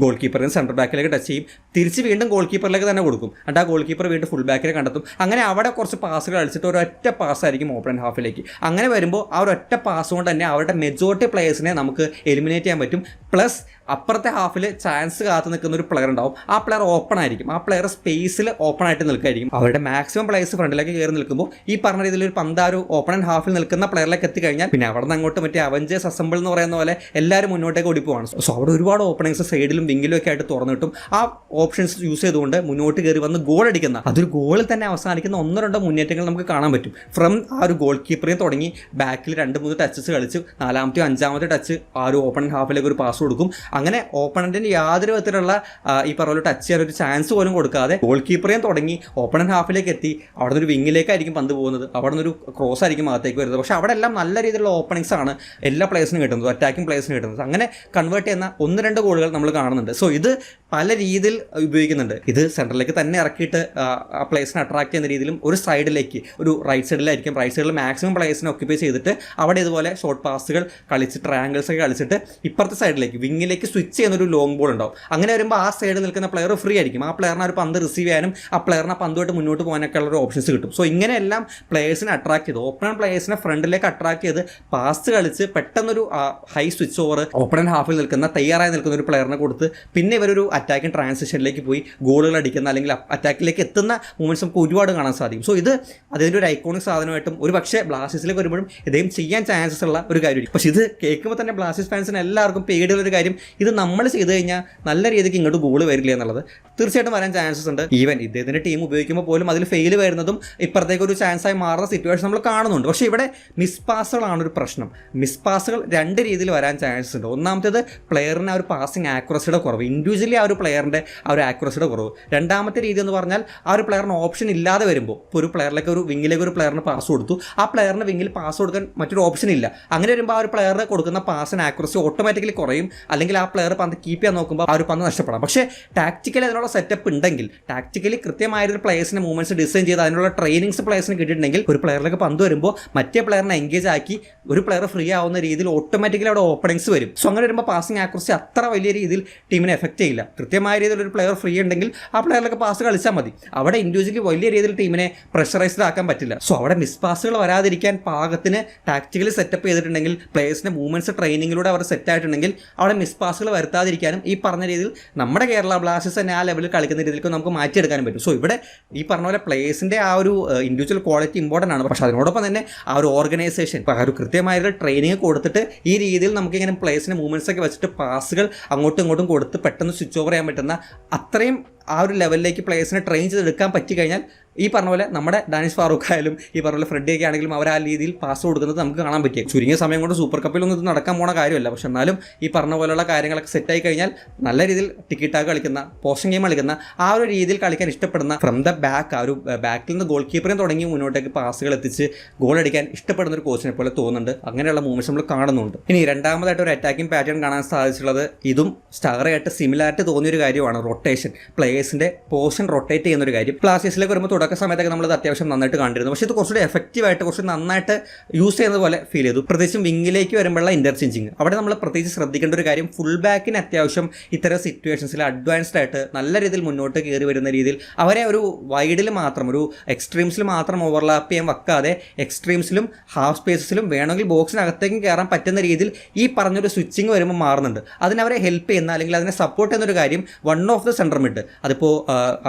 ഗോൾ കീപ്പറിന് സെൻറ്റർ ബാക്കിലേക്ക് ടച്ച് ചെയ്യും, തിരിച്ച് വീണ്ടും ഗോൾ കീപ്പറിലേക്ക് തന്നെ കൊടുക്കും. എന്നിട്ട് ആ ഗോൾ കീപ്പർ വീണ്ടും ഫുൾ ബാക്കിനെ കണ്ടെത്തും. അങ്ങനെ അവിടെ കുറച്ച് പാസുകൾ കളിച്ചിട്ട് ഒരൊറ്റ പാസ്സായിരിക്കും ഓപ്പൺ ഹാഫിലേക്ക്. അങ്ങനെ വരുമ്പോൾ ആ ഒരൊറ്റ പാസ് കൊണ്ട് തന്നെ അവരുടെ മെജോറിറ്റി പ്ലേയേഴ്സിനെ നമുക്ക് എലിമിനേറ്റ് ചെയ്യാൻ പറ്റും. പ്ലസ് അപ്പുറത്തെ ഹാഫിൽ ചാൻസ് കാത്തു നിൽക്കുന്ന ഒരു പ്ലെയർ ഉണ്ടാവും. ആ പ്ലെയർ ഓപ്പൺ ആയിരിക്കും, ആ പ്ലെയർ സ്പേസിൽ ഓപ്പൺ ആയിട്ട് നിൽക്കുകയായിരിക്കും. അവരുടെ മാക്സിമം പ്ലേയേഴ്സ് ഫ്രണ്ടിലേക്ക് കയറി നിൽക്കുമ്പോൾ ഈ പറഞ്ഞ രീതിയിൽ ഒരു പന്ത് ഒരു ഓപ്പൺ ഹാഫിൽ നിൽക്കുന്ന പ്ലെയറിലേക്ക് എത്തിക്കഴിഞ്ഞാൽ പിന്നെ അവിടെ അവിടെ അങ്ങോട്ട് മറ്റേ അവഞ്ചേഴ്സ് അസംബിൾ എന്ന് പറയുന്ന പോലെ എല്ലാവരും മുന്നോട്ടേക്ക് ഓടിപ്പോവാണ്. സോ അവിടെ ഒരുപാട് ഓപ്പണിങ്സ് സൈഡിലും വിങ്ങിലും ഒക്കെ ആയിട്ട് തുറന്നു കിട്ടും. ആ ഓപ്ഷൻസ് യൂസ് ചെയ്തുകൊണ്ട് മുന്നോട്ട് കയറി വന്ന് ഗോൾ അടിക്കുന്ന അതൊരു ഗോളിൽ തന്നെ അവസാനിക്കുന്ന 1-2 മുന്നേറ്റങ്ങൾ നമുക്ക് കാണാൻ പറ്റും. ഫ്രം ആ ഒരു ഗോൾ കീപ്പറിനെ തുടങ്ങി ബാക്കിൽ 2-3 ടച്ചസ് കളിച്ച് 4-ാമത്തെയോ 5-ാമത്തെ ടച്ച് ആ ഒരു ഓപ്പണന്റ് ഹാഫിലേക്ക് ഒരു പാസ് കൊടുക്കും. അങ്ങനെ ഓപ്പണന്റിന് യാതൊരു വിധത്തിലുള്ള ഈ പറഞ്ഞ ടച്ച് ചെയ്യാൻ ഒരു ചാൻസ് പോലും കൊടുക്കാതെ ഗോൾ കീപ്പറേയും തുടങ്ങി ഓപ്പണന്റ് ഹാഫിലേക്ക് എത്തി അവിടെ നിന്ന് ഒരു വിങ്ങിലേക്കായിരിക്കും പന്ത് പോകുന്നത്. അവിടെ നിന്നൊരു ക്രോസ് ആയിരിക്കും അകത്തേക്ക് വരുന്നത്. പക്ഷേ അവിടെ എല്ലാം നല്ല രീതിയിലുള്ള ഓപ്പണിങ്സ് ആണ് എല്ലാ പ്ലേയേഴ്സിനും കിട്ടുന്നത്, അറ്റാക്കിംഗ് പ്ലേയേഴ്സിന് കിട്ടുന്നത്. അങ്ങനെ കൺവേർട്ട് ചെയ്യുന്ന 1-2 ഗോളുകൾ നമ്മൾ കാണുന്നുണ്ട്. സോ ഇത് പല രീതിയിൽ ഉപയോഗിക്കുന്നുണ്ട്. ഇത് സെൻറ്ററിലേക്ക് തന്നെ ഇറക്കിയിട്ട് ആ പ്ലേയേഴ്സിനെ അട്രാക്ട് ചെയ്യുന്ന രീതിയിലും ഒരു സൈഡിലേക്ക് ഒരു റൈറ്റ് സൈഡിലായിരിക്കും. റൈറ്റ് സൈഡിൽ മാക്സിമം പ്ലേയേഴ്സിനെ ഒക്യുപ്പൈ ചെയ്തിട്ട് അവിടെ ഇതുപോലെ ഷോർട്ട് പാസുകൾ കളിച്ച് ട്രയാങ്കിൾസ് ഒക്കെ കളിച്ചിട്ട് ഇപ്പുറത്തെ സൈഡിലേക്ക് വിങ്ങിലേക്ക് സ്വിച്ച് ചെയ്യുന്ന ഒരു ലോങ് ബോൾ ഉണ്ടാവും. അങ്ങനെ വരുമ്പോൾ ആ സൈഡിൽ നിൽക്കുന്ന പ്ലെയർ ഫ്രീ ആയിരിക്കും. ആ പ്ലെയറിനെ ഒരു പന്ത് റിസീവ് ചെയ്യാനും ആ പ്ലെയറിനെ പന്തുമായിട്ട് മുന്നോട്ട് പോകാനൊക്കെ ഉള്ള ഒരു ഓപ്ഷൻസ് കിട്ടും. സോ ഇങ്ങനെയെല്ലാം പ്ലേയേഴ്സിനെ അട്രാക്ട് ചെയ്ത് ഓപ്പണൻ പ്ലേയേഴ്സിനെ ഫ്രണ്ടിലേക്ക് അട്രാക്ട് ചെയ്ത് പാസ് കളിച്ച് പെട്ടെന്നൊരു ഹൈ സ്വിച്ച് ഓവർ ഓപ്പണൻ ഹാഫിൽ നിൽക്കുന്ന തയ്യാറായി നിൽക്കുന്ന ഒരു പ്ലെയറിനെ കൊടുത്ത് പിന്നെ ഇവരൊരു അറ്റാക്കിംഗ് ട്രാൻസിഷനിലേക്ക് പോയി ഗോളുകൾ അടിക്കുന്ന അല്ലെങ്കിൽ അറ്റാക്കിലേക്ക് എത്തുന്ന മൂവ്മെൻറ്റ്സ് നമുക്ക് ഒരുപാട് കാണാൻ സാധിക്കും. സോ ഇത് അതിൻ്റെ ഒരു ഐക്കോണിക് സാധനമായിട്ടും ഒരു പക്ഷേ ബ്ലാസ്റ്റേഴ്സിലേക്ക് വരുമ്പോഴും ഇദ്ദേഹം ചെയ്യാൻ ചാൻസസ് ഉള്ള ഒരു കാര്യമായിരിക്കും. പക്ഷേ ഇത് കേൾക്കുമ്പോൾ തന്നെ ബ്ലാസ്റ്റേഴ്സ് ഫാൻസിന് എല്ലാവർക്കും പേടിയുള്ളൊരു കാര്യം, ഇത് നമ്മൾ ചെയ്ത് കഴിഞ്ഞാൽ നല്ല രീതിക്ക് ഇങ്ങോട്ട് ഗോൾ വരില്ല എന്നുള്ളത്. തീർച്ചയായിട്ടും വരാൻ ചാൻസസ് ഉണ്ട്. ഈവൻ ഇദ്ദേഹത്തിൻ്റെ ടീം ഉപയോഗിക്കുമ്പോൾ പോലും അതിൽ ഫെയിൽ വരുന്നതും ഇപ്പുറത്തേക്ക് ഒരു ചാൻസായി മാറുന്ന സിറ്റുവേഷൻ നമ്മൾ കാണുന്നുണ്ട്. പക്ഷേ ഇവിടെ മിസ് പാസുകളാണ് ഒരു പ്രശ്നം. മിസ് പാസുകൾ 2 രീതിയിൽ വരാൻ ചാൻസസ് ഉണ്ട്. ഒന്നാമത്തേത് പ്ലെയറിന് ആ ഒരു പാസിംഗ് ആക്യുറസിയുടെ കുറവ്, ഇൻഡിവിജ്വലി ആ ഒരു പ്ലെയറിൻ്റെ ആ ഒരു ആക്യുറസിയുടെ കുറവ്. രണ്ടാമത്തെ രീതി എന്ന് പറഞ്ഞാൽ ആ ഒരു പ്ലെയറിന് ഓപ്ഷൻ ഇല്ലാതെ വരുമ്പോൾ ഇപ്പോൾ ഒരു പ്ലെയറിലേക്ക് ഒരു വിങ്ങിലേക്ക് ഒരു പ്ലെയറിന് പാസ് കൊടുത്തു, ആ പ്ലെയറിന് വിങ്ങിൽ പാസ് കൊടുക്കാൻ മറ്റൊരു ഓപ്ഷൻ ഇല്ല. അങ്ങനെ വരുമ്പോൾ ആ ഒരു പ്ലെയറിന് കൊടുക്കുന്ന പാസിന് ആക്യുറസി ഓട്ടോമാറ്റിക്കലി കുറയും. അല്ലെങ്കിൽ ആ പ്ലെയർ പന്ത് കീപ്പ് ചെയ്യാൻ നോക്കുമ്പോൾ ആ ഒരു പന്ത് നഷ്ടപ്പെടാം. പക്ഷേ ടാക്റ്റിക്കലി അതിനുള്ള സെറ്റപ്പ് ഉണ്ടെങ്കിൽ, ടാക്റ്റിക്കലി കൃത്യമായൊരു പ്ലേയേഴ്സിൻ്റെ മൂവ്മെൻറ്റ്സ് ഡിസൈൻ ചെയ്ത് അതിനുള്ള ട്രെയിനിങ്സ് പ്ലേയേഴ്സിന് കിട്ടിയിട്ടുണ്ടെങ്കിൽ ഒരു പ്ലെയറിലേക്ക് പന്ത് വരുമ്പോൾ മറ്റേ പ്ലെയറിനെ എൻഗേജ് ആക്കി ഒരു പ്ലെയർ ഫ്രീ ആവുന്ന രീതിയിൽ ഓട്ടോമാറ്റിക്കലി അവിടെ ഓപ്പണിങ്സ് വരും. സോ അങ്ങനെ വരുമ്പോൾ പാസിംഗ് ആക്യുറസി അത്ര വലിയ രീതിയിൽ ടീമിനെ എഫക്റ്റ് ചെയ്യില്ല. കൃത്യമായ രീതിയിൽ ഒരു പ്ലെയർ ഫ്രീ ഉണ്ടെങ്കിൽ ആ പ്ലെയറിലേക്ക് പാസ് കളിച്ചാൽ മതി. അവിടെ ഇൻഡിവിജ്വലി വലിയ രീതിയിൽ ടീമിനെ പ്രഷറൈസ്ഡ് ആക്കാൻ പറ്റില്ല. സോ അവിടെ മിസ് പാസുകൾ വരാതിരിക്കാൻ പാകത്തിന് ടാക്റ്റിക്കലി സെറ്റപ്പ് ചെയ്തിട്ടുണ്ടെങ്കിൽ പ്ലേയേഴ്സിൻ്റെ മൂവ്മെൻറ്റ്സ് ട്രെയിനിങ്ങിലൂടെ അവർ സെറ്റ് ആയിട്ടുണ്ടെങ്കിൽ അവിടെ മിസ് പാസുകൾ വരുത്താതിരിക്കാനും ഈ പറഞ്ഞ രീതിയിൽ നമ്മുടെ കേരള ബ്ലാസ്റ്റേഴ്സ് തന്നെ ആ ലെവലിൽ കളിക്കുന്ന രീതിയിലേക്ക് നമുക്ക് മാറ്റിയെടുക്കാനും പറ്റും. സോ ഇവിടെ ഈ പറഞ്ഞ പോലെ പ്ലേയേഴ്സിൻ്റെ ആ ഒരു ഇൻഡിവിജ്വൽ ക്വാളിറ്റി ഇമ്പോർട്ടൻ്റ് ആണ്. പക്ഷേ അതിനോടൊപ്പം തന്നെ ആ ഒരു ഓർഗനൈസേഷൻ ആ ഒരു കൃത്യമായൊരു ട്രെയിനിങ് കൊടുത്തിട്ട് ഈ രീതിയിൽ നമുക്കിങ്ങനെ പ്ലേയേഴ്സിൻ്റെ മൂവ്മെൻറ്റ്സ് ഒക്കെ വെച്ചിട്ട് പാസുകൾ അങ്ങോട്ടും ഇങ്ങോട്ടും കൊടുത്ത് പെട്ടെന്ന് സ്വിച്ച് ഓവർ ചെയ്യാൻ പറ്റുന്ന അത്രയും ആ ഒരു ലെവലിലേക്ക് പ്ലേയേഴ്സിനെ ട്രെയിൻ ചെയ്തെടുക്കാൻ പറ്റി കഴിഞ്ഞാൽ ഈ പറഞ്ഞ പോലെ നമ്മുടെ ഡാനിഷ് ഫാറൂഖ് ആയാലും ഈ പറഞ്ഞ പോലെ ഫ്രെഡിയൊക്കെ ആണെങ്കിലും അവർ ആ രീതിയിൽ പാസ് കൊടുക്കുന്നത് നമുക്ക് കാണാൻ പറ്റും. ചുരുങ്ങിയ സമയം കൊണ്ട് സൂപ്പർ കപ്പിലൊന്നും ഇത് നടക്കാൻ പോണ കാര്യമല്ല. പക്ഷെ എന്നാലും ഈ പറഞ്ഞ പോലെയുള്ള കാര്യങ്ങളൊക്കെ സെറ്റായി കഴിഞ്ഞാൽ നല്ല രീതിയിൽ ടിക്കിറ്റാക്ക് കളിക്കുന്ന, പോസ്റ്റിംഗ് ഗെയിം കളിക്കുന്ന, ആ ഒരു രീതിയിൽ കളിക്കാൻ ഇഷ്ടപ്പെടുന്ന, ഫ്രം ദ ബാക്ക് ആ ഒരു ബാക്കിൽ നിന്ന് ഗോൾ കീപ്പറിനെ തുടങ്ങി മുന്നോട്ടേക്ക് പാസുകൾ എത്തിച്ച് ഗോൾ അടിക്കാൻ ഇഷ്ടപ്പെടുന്ന ഒരു കോച്ചിനെ പോലെ തോന്നുന്നുണ്ട്. അങ്ങനെയുള്ള മൂവ്മെൻറ്റ്സ് നമ്മൾ കാണുന്നുണ്ട്. ഇനി രണ്ടാമതായിട്ട് ഒരു അറ്റാക്കിംഗ് പാറ്റേൺ കാണാൻ സാധിച്ചിട്ടുള്ളത് ഇതും സ്റ്റാറായിട്ട് സിമിലാരിറ്റി തോന്നിയൊരു കാര്യമാണ് റൊട്ടേഷൻ. പ്ലേയേഴ്സിൻ്റെ പോർഷൻ റൊട്ടേറ്റ് ചെയ്യുന്ന ഒരു കാര്യം. ബ്ലാസ്റ്റേഴ്സിലേക്ക് വരുമ്പോൾ തുടക്ക സമയത്തൊക്കെ നമ്മളത് അത്യാവശ്യം നന്നായിട്ട് കണ്ടിരുന്നു. പക്ഷേ ഇത് കുറച്ചുകൂടി എഫക്റ്റീവായിട്ട് കുറച്ച് നന്നായിട്ട് യൂസ് ചെയ്യുന്നത് പോലെ ഫീൽ ചെയ്തു. പ്രത്യേകിച്ചും വിങ്ങിലേക്ക് വരുമ്പോഴുള്ള ഇൻ്റർചേഞ്ചിങ് അവിടെ നമ്മൾ പ്രത്യേകിച്ച് ശ്രദ്ധിക്കേണ്ട ഒരു കാര്യം, ഫുൾ ബാക്കിന് അത്യാവശ്യം ഇത്തരം സിറ്റുവേഷൻസിൽ അഡ്വാൻസ്ഡ് ആയിട്ട് നല്ല രീതിയിൽ മുന്നോട്ട് കയറി വരുന്ന രീതിയിൽ അവരെ ഒരു വൈഡിൽ മാത്രം, ഒരു എക്സ്ട്രീംസിൽ മാത്രം ഓവർലാപ്പ് ചെയ്യാൻ വെക്കാതെ എക്സ്ട്രീംസിലും ഹാഫ് സ്പേസസിലും വേണമെങ്കിൽ ബോക്സിനകത്തേക്കും കയറാൻ പറ്റുന്ന രീതിയിൽ ഈ പറഞ്ഞൊരു സ്വിച്ചിങ് വരുമ്പോൾ മാറുന്നുണ്ട്. അതിനവരെ ഹെൽപ്പ് ചെയ്യുന്ന അല്ലെങ്കിൽ അതിനെ സപ്പോർട്ട് ചെയ്യുന്നൊരു കാര്യം one of the centre mid, അതിപ്പോൾ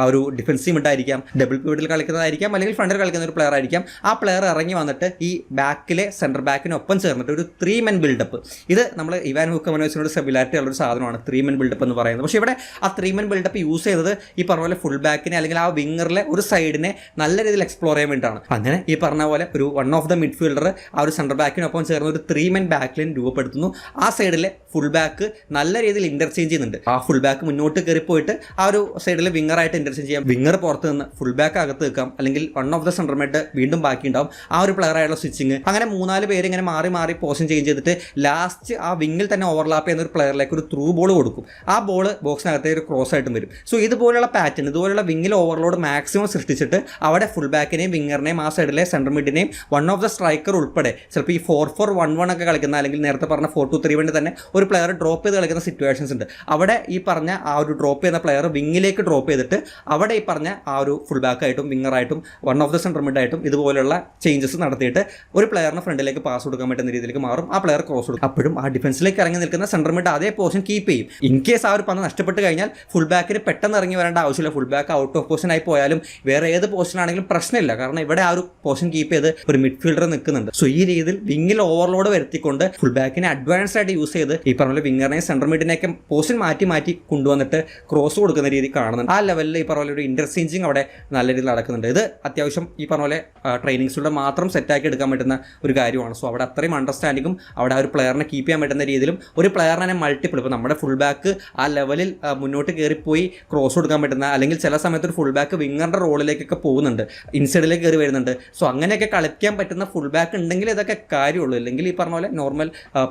ആ ഒരു ഡിഫൻസീവ് മിഡായിരിക്കാം, ഡബിൾ പിവറ്റിൽ കളിക്കുന്നതായിരിക്കാം, അല്ലെങ്കിൽ ഫ്രണ്ടിൽ കളിക്കുന്ന ഒരു പ്ലെയർ ആയിരിക്കാം. ആ പ്ലെയർ ഇറങ്ങി വന്നിട്ട് ഈ ബാക്കിലെ സെൻറ്റർ ബാക്കിനൊപ്പം ചേർന്നിട്ട് ഒരു 3 men ബിൽഡപ്പ്, ഇത് നമ്മൾ ഇവാൻ വുക്കമനോവിച്ചിനോട് സിമിലാരിറ്റി ഉള്ളൊരു സാധനമാണ് 3 men ബിൽഡപ്പ് എന്ന് പറയുന്നത്. പക്ഷേ ഇവിടെ ആ 3 men ബിൽഡപ്പ് യൂസ് ചെയ്തത് ഈ പറഞ്ഞ പോലെ ഫുൾ ബാക്കിനെ അല്ലെങ്കിൽ ആ വിങ്ങറിലെ ഒരു സൈഡിനെ നല്ല രീതിയിൽ എക്സ്പ്ലോർ ചെയ്യാൻ വേണ്ടിയിട്ടാണ്. അങ്ങനെ ഈ പറഞ്ഞ പോലെ ഒരു വൺ ഓഫ് ദ മിഡ്ഫീൽഡർ ആ ഒരു സെൻറ്റർ ബാക്കിനൊപ്പം ചേർന്ന് ഒരു 3 men ബാക്ക് ലൈൻ രൂപപ്പെടുത്തുന്നു. ആ സൈഡിലെ ഫുൾ ബാക്ക് നല്ല രീതിയിൽ ഇൻ്റർചേഞ്ച് ചെയ്യുന്നുണ്ട്. ആ ഫുൾ ബാക്ക് മുന്നോട്ട് കയറിപ്പോയിട്ട് ആ ഒരു സൈഡിൽ വിങ്ങറായിട്ട് ഇൻ്റർചേഞ്ച് ചെയ്യാം. വിങ്ങർ പുറത്ത് നിന്ന് ഫുൾ ബാക്ക് അകത്ത് വെക്കാം, അല്ലെങ്കിൽ one of the centre mid വീണ്ടും ബാക്കി ഉണ്ടാവും. ആ ഒരു പ്ലെയർ ആയിട്ടുള്ള സ്വിച്ചിങ്, അങ്ങനെ 3-4 പേര് ഇങ്ങനെ മാറി മാറി പോസിഷൻ ചേഞ്ച് ചെയ്തിട്ട് ലാസ്റ്റ് ആ വിങ്ങിൽ തന്നെ ഓവർലാപ്പ് ചെയ്യുന്ന ഒരു പ്ലെയറിലേക്ക് ഒരു ത്രൂ ബോൾ കൊടുക്കും. ആ ബോൾ ബോക്സിനകത്തേക്ക് ഒരു ക്രോസ് ആയിട്ടും വരും. സോ ഇതുപോലുള്ള പാറ്റേൺ, ഇതുപോലുള്ള വിങ്ങിൽ ഓവർലോഡ് മാക്സിമം സൃഷ്ടിച്ചിട്ട് അവിടെ ഫുൾ ബാക്കിനെയും വിങ്ങറിനെയും ആ സൈഡിലെ സെൻറ്റർ മിഡിനെയും വൺ ഓഫ് ദ സ്ട്രൈക്കർ ഉൾപ്പെടെ ചിലപ്പോൾ ഈ 4-4-1-1 ഒക്കെ കളിക്കുന്ന, അല്ലെങ്കിൽ നേരത്തെ പറഞ്ഞ 4-2-3-1 തന്നെ ഒരു ഒരു പ്ലെയർ ഡ്രോപ്പ് ചെയ്ത് കളിക്കുന്ന സിറ്റുവേഷൻസ് ഉണ്ട്. അവിടെ ഈ പറഞ്ഞ ആ ഒരു ഡ്രോപ്പ് ചെയ്യുന്ന പ്ലെയർ വിങ്ങിലേക്ക് ഡ്രോപ്പ് ചെയ്തിട്ട് അവിടെ ഈ പറഞ്ഞ ആ ഒരു ഫുൾ ബാക്കായിട്ടും വിങ്ങറായിട്ടും വൺ ഓഫ് ദ സെൻറ്റർ മിഡായിട്ടും ഇതുപോലുള്ള ചേഞ്ചസ് നടത്തിയിട്ട് ഒരു പ്ലെയറിന് ഫ്രണ്ടിലേക്ക് പാസ് കൊടുക്കാൻ പറ്റുന്ന രീതിയിലേക്ക് മാറും. ആ പ്ലെയർ ക്രോസ് കൊടുക്കും. അപ്പോഴും ആ ഡിഫൻസിലേക്ക് ഇറങ്ങി നിൽക്കുന്ന സെൻറ്റർ മിഡ് അതേ പൊസിഷൻ കീപ്പ് ചെയ്യും. ഇൻ കേസ് ആ ഒരു പന്ത് നഷ്ടപ്പെട്ട് കഴിഞ്ഞാൽ ഫുൾ ബാക്കിന് പെട്ടെന്ന് ഇറങ്ങി വരേണ്ട ആവശ്യമില്ല. Full back out of position ആയി പോയാലും വേറെ ഏത് പൊസിഷനാണെങ്കിലും പ്രശ്നമില്ല. കാരണം ഇവിടെ ആ ഒരു പൊസിഷൻ കീപ്പ് ചെയ്ത് ഒരു മിഡ്ഫീൽഡർ നിൽക്കുന്നുണ്ട്. സോ ഈ രീതിയിൽ വിങ്ങിൽ ഓവർലോഡ് വരുത്തിക്കൊണ്ട് ഫുൾ ബാക്കിനെ അഡ്വാൻസ്ഡ് ആയിട്ട് യൂസ് ചെയ്ത് ഈ പറഞ്ഞ പോലെ വിങ്ങറിനെയും സെൻട്രൽ മിഡിനെയൊക്കെ പൊസിഷൻ മാറ്റി കൊണ്ടുവന്നിട്ട് ക്രോസ് കൊടുക്കുന്ന രീതി കാണുന്നുണ്ട്. ആ ലെവലിൽ ഈ പറഞ്ഞ പോലെ ഒരു ഇന്റർചേഞ്ചിങ് അവിടെ നല്ല രീതിയിൽ നടക്കുന്നുണ്ട്. ഇത് അത്യാവശ്യം ഈ പറഞ്ഞ പോലെ ട്രെയിനിങ്സിലൂടെ മാത്രം സെറ്റാക്കി എടുക്കാൻ പറ്റുന്ന ഒരു കാര്യമാണ്. സോ അവിടെ അത്രയും അണ്ടർസ്റ്റാൻഡിങ്ങും അവിടെ ആ ഒരു പ്ലെയറിനെ കീപ്പ് ചെയ്യാൻ പറ്റുന്ന രീതിയിലും ഒരു പ്ലെയറിനെ മൾട്ടിപ്പിൾ ഇപ്പോൾ നമ്മുടെ ഫുൾ ബാക്ക് ആ ലെവലിൽ മുന്നോട്ട് കയറിപ്പോയി ക്രോസ് കൊടുക്കാൻ പറ്റുന്ന, അല്ലെങ്കിൽ ചില സമയത്ത് ഒരു ഫുൾ ബാക്ക് വിങ്ങറിൻ്റെ റോളിലേക്കൊക്കെ പോകുന്നുണ്ട്, ഇൻസൈഡിലേക്ക് കയറി വരുന്നുണ്ട്. സോ അങ്ങനെയൊക്കെ കളിക്കാൻ പറ്റുന്ന ഫുൾ ബാക്ക് ഉണ്ടെങ്കിൽ ഇതൊക്കെ കാര്യമുള്ളൂ. അല്ലെങ്കിൽ ഈ പറഞ്ഞ പോലെ നോർമൽ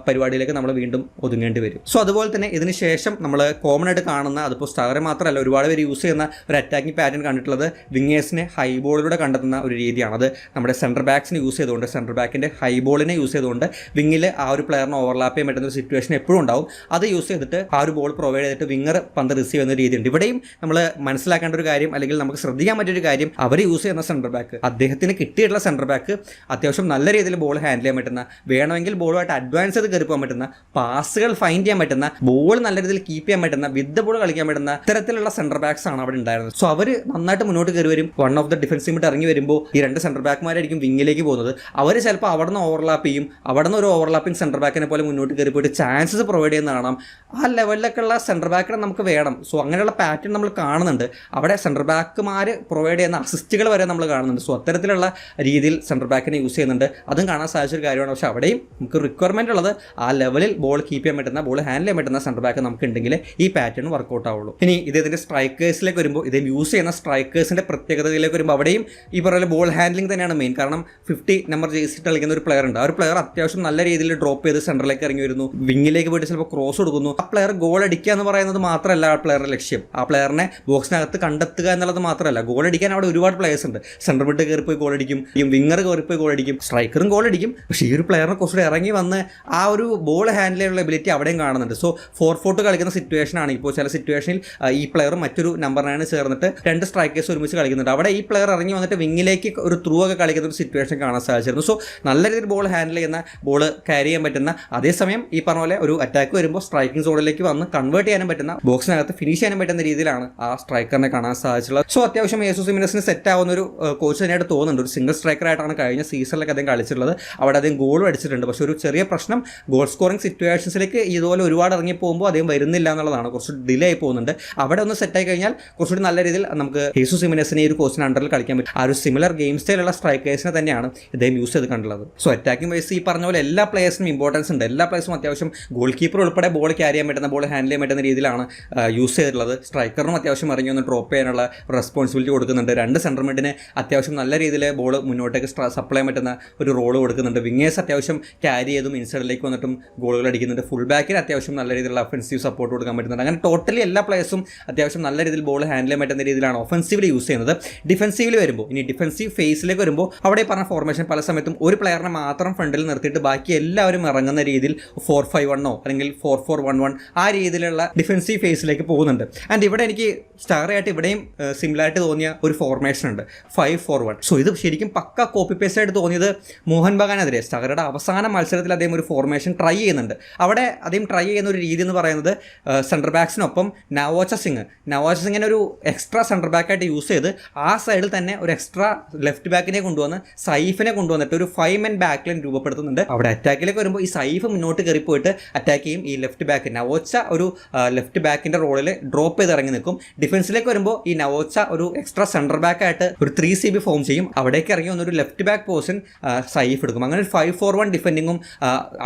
പരിപാടിയിലേക്ക് നമ്മൾ വീണ്ടും ഒതുങ്ങേണ്ടി വരും. സോ അതുപോലെ തന്നെ ഇതിന് ശേഷം നമ്മൾ കോമൺ ആയിട്ട് കാണുന്ന, അതിപ്പോൾ സ്റ്റാറെ മാത്രമല്ല ഒരുപാട് പേര് യൂസ് ചെയ്യുന്ന ഒരു അറ്റാക്കിംഗ് പാറ്റേൺ കണ്ടിട്ടുള്ളത് വിങ്ങേഴ്സിനെ ഹൈ ബോളിലൂടെ കണ്ടെത്തുന്ന ഒരു രീതിയാണ്. അത് നമ്മുടെ സെൻറ്റർ ബാക്സിനെ യൂസ് ചെയ്തുകൊണ്ട്, സെൻറ്റർ ബാക്കിൻ്റെ ഹൈ ബോളിനെ യൂസ് ചെയ്തുകൊണ്ട് വിങ്ങിൽ ആ ഒരു പ്ലെയറിനെ ഓവർലാപ്പ് ചെയ്യാൻ പറ്റുന്ന ഒരു സിറ്റുവേഷൻ എപ്പോഴും ഉണ്ടാവും. അത് യൂസ് ചെയ്തിട്ട് ആ ഒരു ബോൾ പ്രൊവൈഡ് ചെയ്തിട്ട് വിങ്ങർ പന്ത് റിസീവ് ചെയ്യുന്ന രീതിയുണ്ട്. ഇവിടെയും നമ്മൾ മനസ്സിലാക്കേണ്ട ഒരു കാര്യം, അല്ലെങ്കിൽ നമുക്ക് ശ്രദ്ധിക്കാൻ പറ്റിയൊരു കാര്യം, അവർ യൂസ് ചെയ്യുന്ന സെൻറ്റർ ബാക്ക്, അദ്ദേഹത്തിന് കിട്ടിയിട്ടുള്ള സെൻറ്റർ ബാക്ക് അത്യാവശ്യം നല്ല രീതിയിൽ ബോൾ ഹാൻഡിൽ ചെയ്യാൻ പറ്റുന്ന, വേണമെങ്കിൽ ബോളുമായിട്ട് അഡ്വാൻസ് ചെയ്ത് കയറി പോകാൻ പറ്റുന്ന, പാസുകൾ ഫൈൻഡ് ചെയ്യാൻ പറ്റുന്ന, ബോൾ നല്ല രീതിയിൽ കീപ്പ് ചെയ്യാൻ പറ്റുന്ന, വിത്ത് ബോൾ കളിക്കാൻ പറ്റുന്ന ഇത്തരത്തിലുള്ള സെൻറ്റർ ബാക്സ് ആണ് അവിടെ ഉണ്ടായിരുന്നത്. സോ അവർ നന്നായിട്ട് മുന്നോട്ട് കയറി വരും. One of the defensive mid ഇറങ്ങി വരുമ്പോൾ ഈ രണ്ട് സെൻറ്റർ ബാക്ക്മാരായിരിക്കും വിങ്ങിലേക്ക് പോകുന്നത്. അവർ ചിലപ്പോൾ അവിടെ നിന്ന് ഓവർലാപ്പ് ചെയ്യും. അവിടെ നിന്ന് ഒരു ഓവർലാപ്പിംഗ് സെൻറ്റർ ബാക്കിനെ പോലെ മുന്നോട്ട് കയറി പോയിട്ട് ചാൻസസ് പ്രൊവൈഡ് ചെയ്യുന്ന കാണാം. ആ ലെവലിലൊക്കെ ഉള്ള സെൻറ്റർ ബാക്കിനെ നമുക്ക് വേണം. സോ അങ്ങനെയുള്ള പാറ്റേൺ നമ്മൾ കാണുന്നുണ്ട്. അവിടെ സെൻറ്റർ ബാക്കുമാർ പ്രൊവൈഡ് ചെയ്യുന്ന അസിസ്റ്റുകൾ വരെ നമ്മൾ കാണുന്നുണ്ട്. സോ അത്തരത്തിലുള്ള രീതിയിൽ സെൻറ്റർ ബാക്കിനെ യൂസ് ചെയ്യുന്നുണ്ട്. അതും കാണാൻ സാധിച്ചൊരു കാര്യമാണ്. പക്ഷേ അവിടെയും നമുക്ക് റിക്വയർമെൻ്റ് ഉള്ളത് ആ ലെവലിൽ ബോൾ കീപ്പ് ചെയ്യാൻ പറ്റുന്ന, ബോൾ ഹാൻഡിൽ ചെയ്യാൻ പറ്റുന്ന സെൻറ്റർ ബാക്ക് നമുക്ക് ഉണ്ടെങ്കിൽ ഈ പാറ്റേൺ വർക്കൗട്ട് ആവുള്ളൂ. ഇനി ഇതിൻ്റെ സ്ട്രൈക്കേഴ്സിലേക്ക് വരുമ്പോൾ, ഇത് യൂസ് ചെയ്യുന്ന സ്ട്രൈക്കേഴ്സിൻ്റെ പ്രത്യേകതയിലേക്ക് വരുമ്പോൾ അവിടെയും ഈ പറയുന്ന ബോൾ ഹാൻഡ്ലിംഗ് തന്നെയാണ് മെയിൻ. കാരണം 50 നമ്പർ ജേഴ്സി കളിക്കുന്ന ഒരു പ്ലെയർ ഉണ്ട്. ആ ഒരു പ്ലെയർ അത്യാവശ്യം നല്ല രീതിയിൽ ഡ്രോപ്പ് ചെയ്ത് സെൻറ്ററിലേക്ക് ഇറങ്ങി വരുന്നു, വിങ്ങിലേക്ക് പോയിട്ട് ചിലപ്പോൾ ക്രോസ് കൊടുക്കുന്നു. ആ പ്ലെയർ ഗോൾ അടിക്കുക എന്ന് പറയുന്നത് മാത്രമല്ല ആ പ്ലെയറുടെ ലക്ഷ്യം. ആ പ്ലെയറിനെ ബോക്സിനകത്ത് കണ്ടെത്തുക എന്നുള്ളത് മാത്രമല്ല, ഗോൾ അടിക്കാൻ അവിടെ ഒരുപാട് പ്ലെയേഴ്സ് ഉണ്ട്. സെൻറ്റർ മിഡ് കയറിപ്പോയി ഗോൾ അടിക്കും, വിങ്ങർ കയറിപ്പോയി ഗോൾ അടിക്കും, സ്ട്രൈക്കറും ഗോൾ അടിക്കും. പക്ഷേ ഈ ഒരു പ്ലെയറിനെ കുറച്ചുകൂടി ഇറങ്ങി വന്ന് ആ ഒരു ബോൾ ഹാൻഡിൽ ചെയ്യാനുള്ള എബിലിറ്റി അവിടെയും കാണുന്നുണ്ട്. സോ 4-4 കളിക്കുന്ന സിറ്റുവേഷൻ ആണ്. ഇപ്പോൾ ചില സിറ്റുവേഷനിൽ ഈ പ്ലെയറും മറ്റൊരു നമ്പർ 9 ചേർന്നിട്ട് രണ്ട് സ്ട്രൈക്കേഴ്സ് ഒരുമിച്ച് കളിക്കുന്നുണ്ട്. അവിടെ ഈ പ്ലെയർ ഇറങ്ങി വന്നിട്ട് വിങ്ങിലേക്ക് ഒരു ത്രൂ ഒക്കെ കളിക്കുന്ന ഒരു സിറ്റുവേഷൻ കാണാൻ സാധിച്ചിരുന്നു. സോ നല്ല രീതിയിൽ ബോൾ ഹാൻഡിൽ ചെയ്യുന്ന, ബോൾ ക്യാരി ചെയ്യാൻ പറ്റുന്ന, അതേസമയം ഈ പറഞ്ഞ പോലെ ഒരു അറ്റാക്ക് വരുമ്പോൾ സ്ട്രൈക്കിംഗ് സോണിലേക്ക് വന്ന് കൺവേർട്ട് ചെയ്യാനും പറ്റുന്ന, ബോക്സിനകത്ത് ഫിനിഷ് ചെയ്യാനും പറ്റുന്ന രീതിയിലാണ് ആ സ്ട്രൈക്കറിനെ കാണാൻ സാധിച്ചുള്ളത്. സോ അത്യാവശ്യം യേസൂസ് ജിമിനസിന് സെറ്റ് ആവുന്ന ഒരു കോച്ച് തന്നെയായിട്ട് തോന്നുന്നുണ്ട്. ഒരു സിംഗിൾ സ്ട്രൈക്കറായിട്ടാണ് കഴിഞ്ഞ സീസണിലൊക്കെ അദ്ദേഹം കളിച്ചിട്ടുള്ളത്. അവിടെ അദ്ദേഹം ഗോളും അടിച്ചിട്ടുണ്ട്. പക്ഷേ ഒരു ചെറിയ പ്രശ്നം, ഗോൾ സ്കോറിംഗ് സിറ്റുവേഷൻസിലേക്ക് ഇതുപോലെ ഒരുപാട് ഇറങ്ങി പോകുമ്പോൾ അദ്ദേഹം വരുന്നില്ല എന്നുള്ളതാണ്. കുറച്ച് ഡിലേ ആയി പോകുന്നുണ്ട്. അവിടെ ഒന്ന് സെറ്റായി കഴിഞ്ഞാൽ കുറച്ചുകൂടി നല്ല രീതിയിൽ നമുക്ക് യേസൂസ് ജിമിനസിനെ ഈ ഒരു കോച്ചിന് അണ്ടറിൽ കളിക്കാൻ പറ്റും. ആ ഒരു സിമിലർ ഗെയിം സ്റ്റൈലുള്ള സ്ട്രൈക്കേഴ്സിനെ തന്നെയാണ് ഇദ്ദേഹം യൂസ് ചെയ്ത് കണ്ടുള്ളത്. സോ അറ്റാക്കിംഗ് വൈസ് ഈ പറഞ്ഞ പോലെ എല്ലാ പ്ലേയേഴ്സിനും ഇമ്പോർട്ടൻസ് ഉണ്ട്. എല്ലാ പ്ലേയേഴ്സും അത്യാവശ്യം ഗോൾ കീപ്പർ ഉൾപ്പെടെ ബോൾ ക്യാരി ചെയ്യാൻ പറ്റുന്ന, ബോൾ ഹാൻഡിൽ ചെയ്യാൻ പറ്റുന്ന രീതിയിലാണ് യൂസ് ചെയ്തിട്ടുള്ളത്. സ്ട്രൈക്കറിനും അത്യാവശ്യം ഇറങ്ങി ഒന്ന് ഡ്രോപ്പ് ചെയ്യാനുള്ള റെസ്പോൺസിബിലിറ്റി കൊടുക്കുന്നുണ്ട്. രണ്ട് സെൻറ്റർ മിഡിനെ അത്യാവശ്യം നല്ല രീതിയിൽ ബോൾ മുന്നോട്ടേക്ക് സപ്ലൈ ചെയ്യാൻ പറ്റുന്ന ഒരു റോള് കൊടുക്കുന്നുണ്ട്. വിങ്ങേഴ്സ് അത്യാവശ്യം ക്യാരി ചെയ്തും ഇൻസൈഡിലേക്ക് വന്നിട്ടും ഗോളുകൾ അടിക്കുന്നുണ്ട്. ഫുൾ ബാക്കിന് അത്യാവശ്യം നല്ല രീതിയിലുള്ള ഒഫൻസീവ് സപ്പോർട്ട് കൊടുക്കാൻ പറ്റുന്നുണ്ട്. അങ്ങനെ ടോട്ടലി എല്ലാ പ്ലേയേഴ്സും അത്യാവശ്യം നല്ല രീതിയിൽ ബോൾ ഹാൻഡിൽ ചെയ്യാൻ പറ്റുന്ന രീതിയിലാണ് ഒഫൻസീവിൽ യൂസ് ചെയ്യുന്നത്. ഡിഫൻസീവിൽ വരുമ്പോൾ, ഇനി ഡിഫൻസീവ് ഫേസിലേക്ക് വരുമ്പോൾ അവിടെ പറഞ്ഞ ഫോർമേഷൻ പല സമയത്തും ഒരു പ്ലെയറിനെ മാത്രം ഫ്രണ്ടിൽ നിർത്തിയിട്ട് ബാക്കി എല്ലാവരും ഇറങ്ങുന്ന രീതിയിൽ 4-5-1 അല്ലെങ്കിൽ 4-4-1-1 ആ രീതിയിലുള്ള ഡിഫൻസീവ് ഫേസിലേക്ക് പോകുന്നുണ്ട്. ആൻഡ് ഇവിടെ എനിക്ക് സ്റ്റാറായിട്ട് ഇവിടെയും സിമിലായിട്ട് തോന്നിയ ഒരു ഫോർമേഷൻ ഉണ്ട്, 5-4-1. സോ ഇത് ശരിക്കും പക്ക കോപ്പി പേസ്റ്റ് ആയിട്ട് തോന്നിയത് മോഹൻ ബഗാനെതിരെ സ്റ്റാറുടെ അവസാന മത്സരത്തിൽ അദ്ദേഹം ഒരു ഫോർമേഷൻ ട്രൈ ചെയ്യുന്നുണ്ട്. അവിടെ അദ്ദേഹം ട്രൈ ചെയ്യുന്ന ഒരു രീതി എന്ന് പറയുന്നത് സെൻറ്റർ ബാക്സിനൊപ്പം നവോച്ച സിംഗിനെ ഒരു എക്സ്ട്രാ സെൻറ്റർ ബാക്കായിട്ട് യൂസ് ചെയ്ത് ആ സൈഡിൽ തന്നെ ഒരു എക്സ്ട്രാ ലെഫ്റ്റ് ബാക്കിനെ കൊണ്ടുവന്ന് സൈഫിനെ കൊണ്ടുവന്നിട്ട് ഒരു 5-man ബാക്ക് ലൈൻ രൂപപ്പെടുത്തുന്നുണ്ട്. അവിടെ അറ്റാക്കിലേക്ക് വരുമ്പോൾ ഈ സൈഫ് മുന്നോട്ട് കയറിപ്പോയിട്ട് അറ്റാക്ക് ചെയ്യും. ഈ ലെഫ്റ്റ് ബാക്ക് നവോച്ച ഒരു ലെഫ്റ്റ് ബാക്കിൻ്റെ റോളിൽ ഡ്രോപ്പ് ചെയ്ത് ഇറങ്ങി നിൽക്കും. ഡിഫൻസിലേക്ക് വരുമ്പോൾ ഈ നവോച്ച ഒരു എക്സ്ട്രാ സെൻറ്റർ ബാക്കായിട്ട് ഒരു 3CB ഫോം ചെയ്യും. അവിടേക്ക് ഇറങ്ങി വന്നൊരു ലെഫ്റ്റ് ബാക്ക് പൊസിഷൻ സൈഫ് എടുക്കും. അങ്ങനെ ഒരു 5-4-1 ഡിഫെൻഡിങ്ങും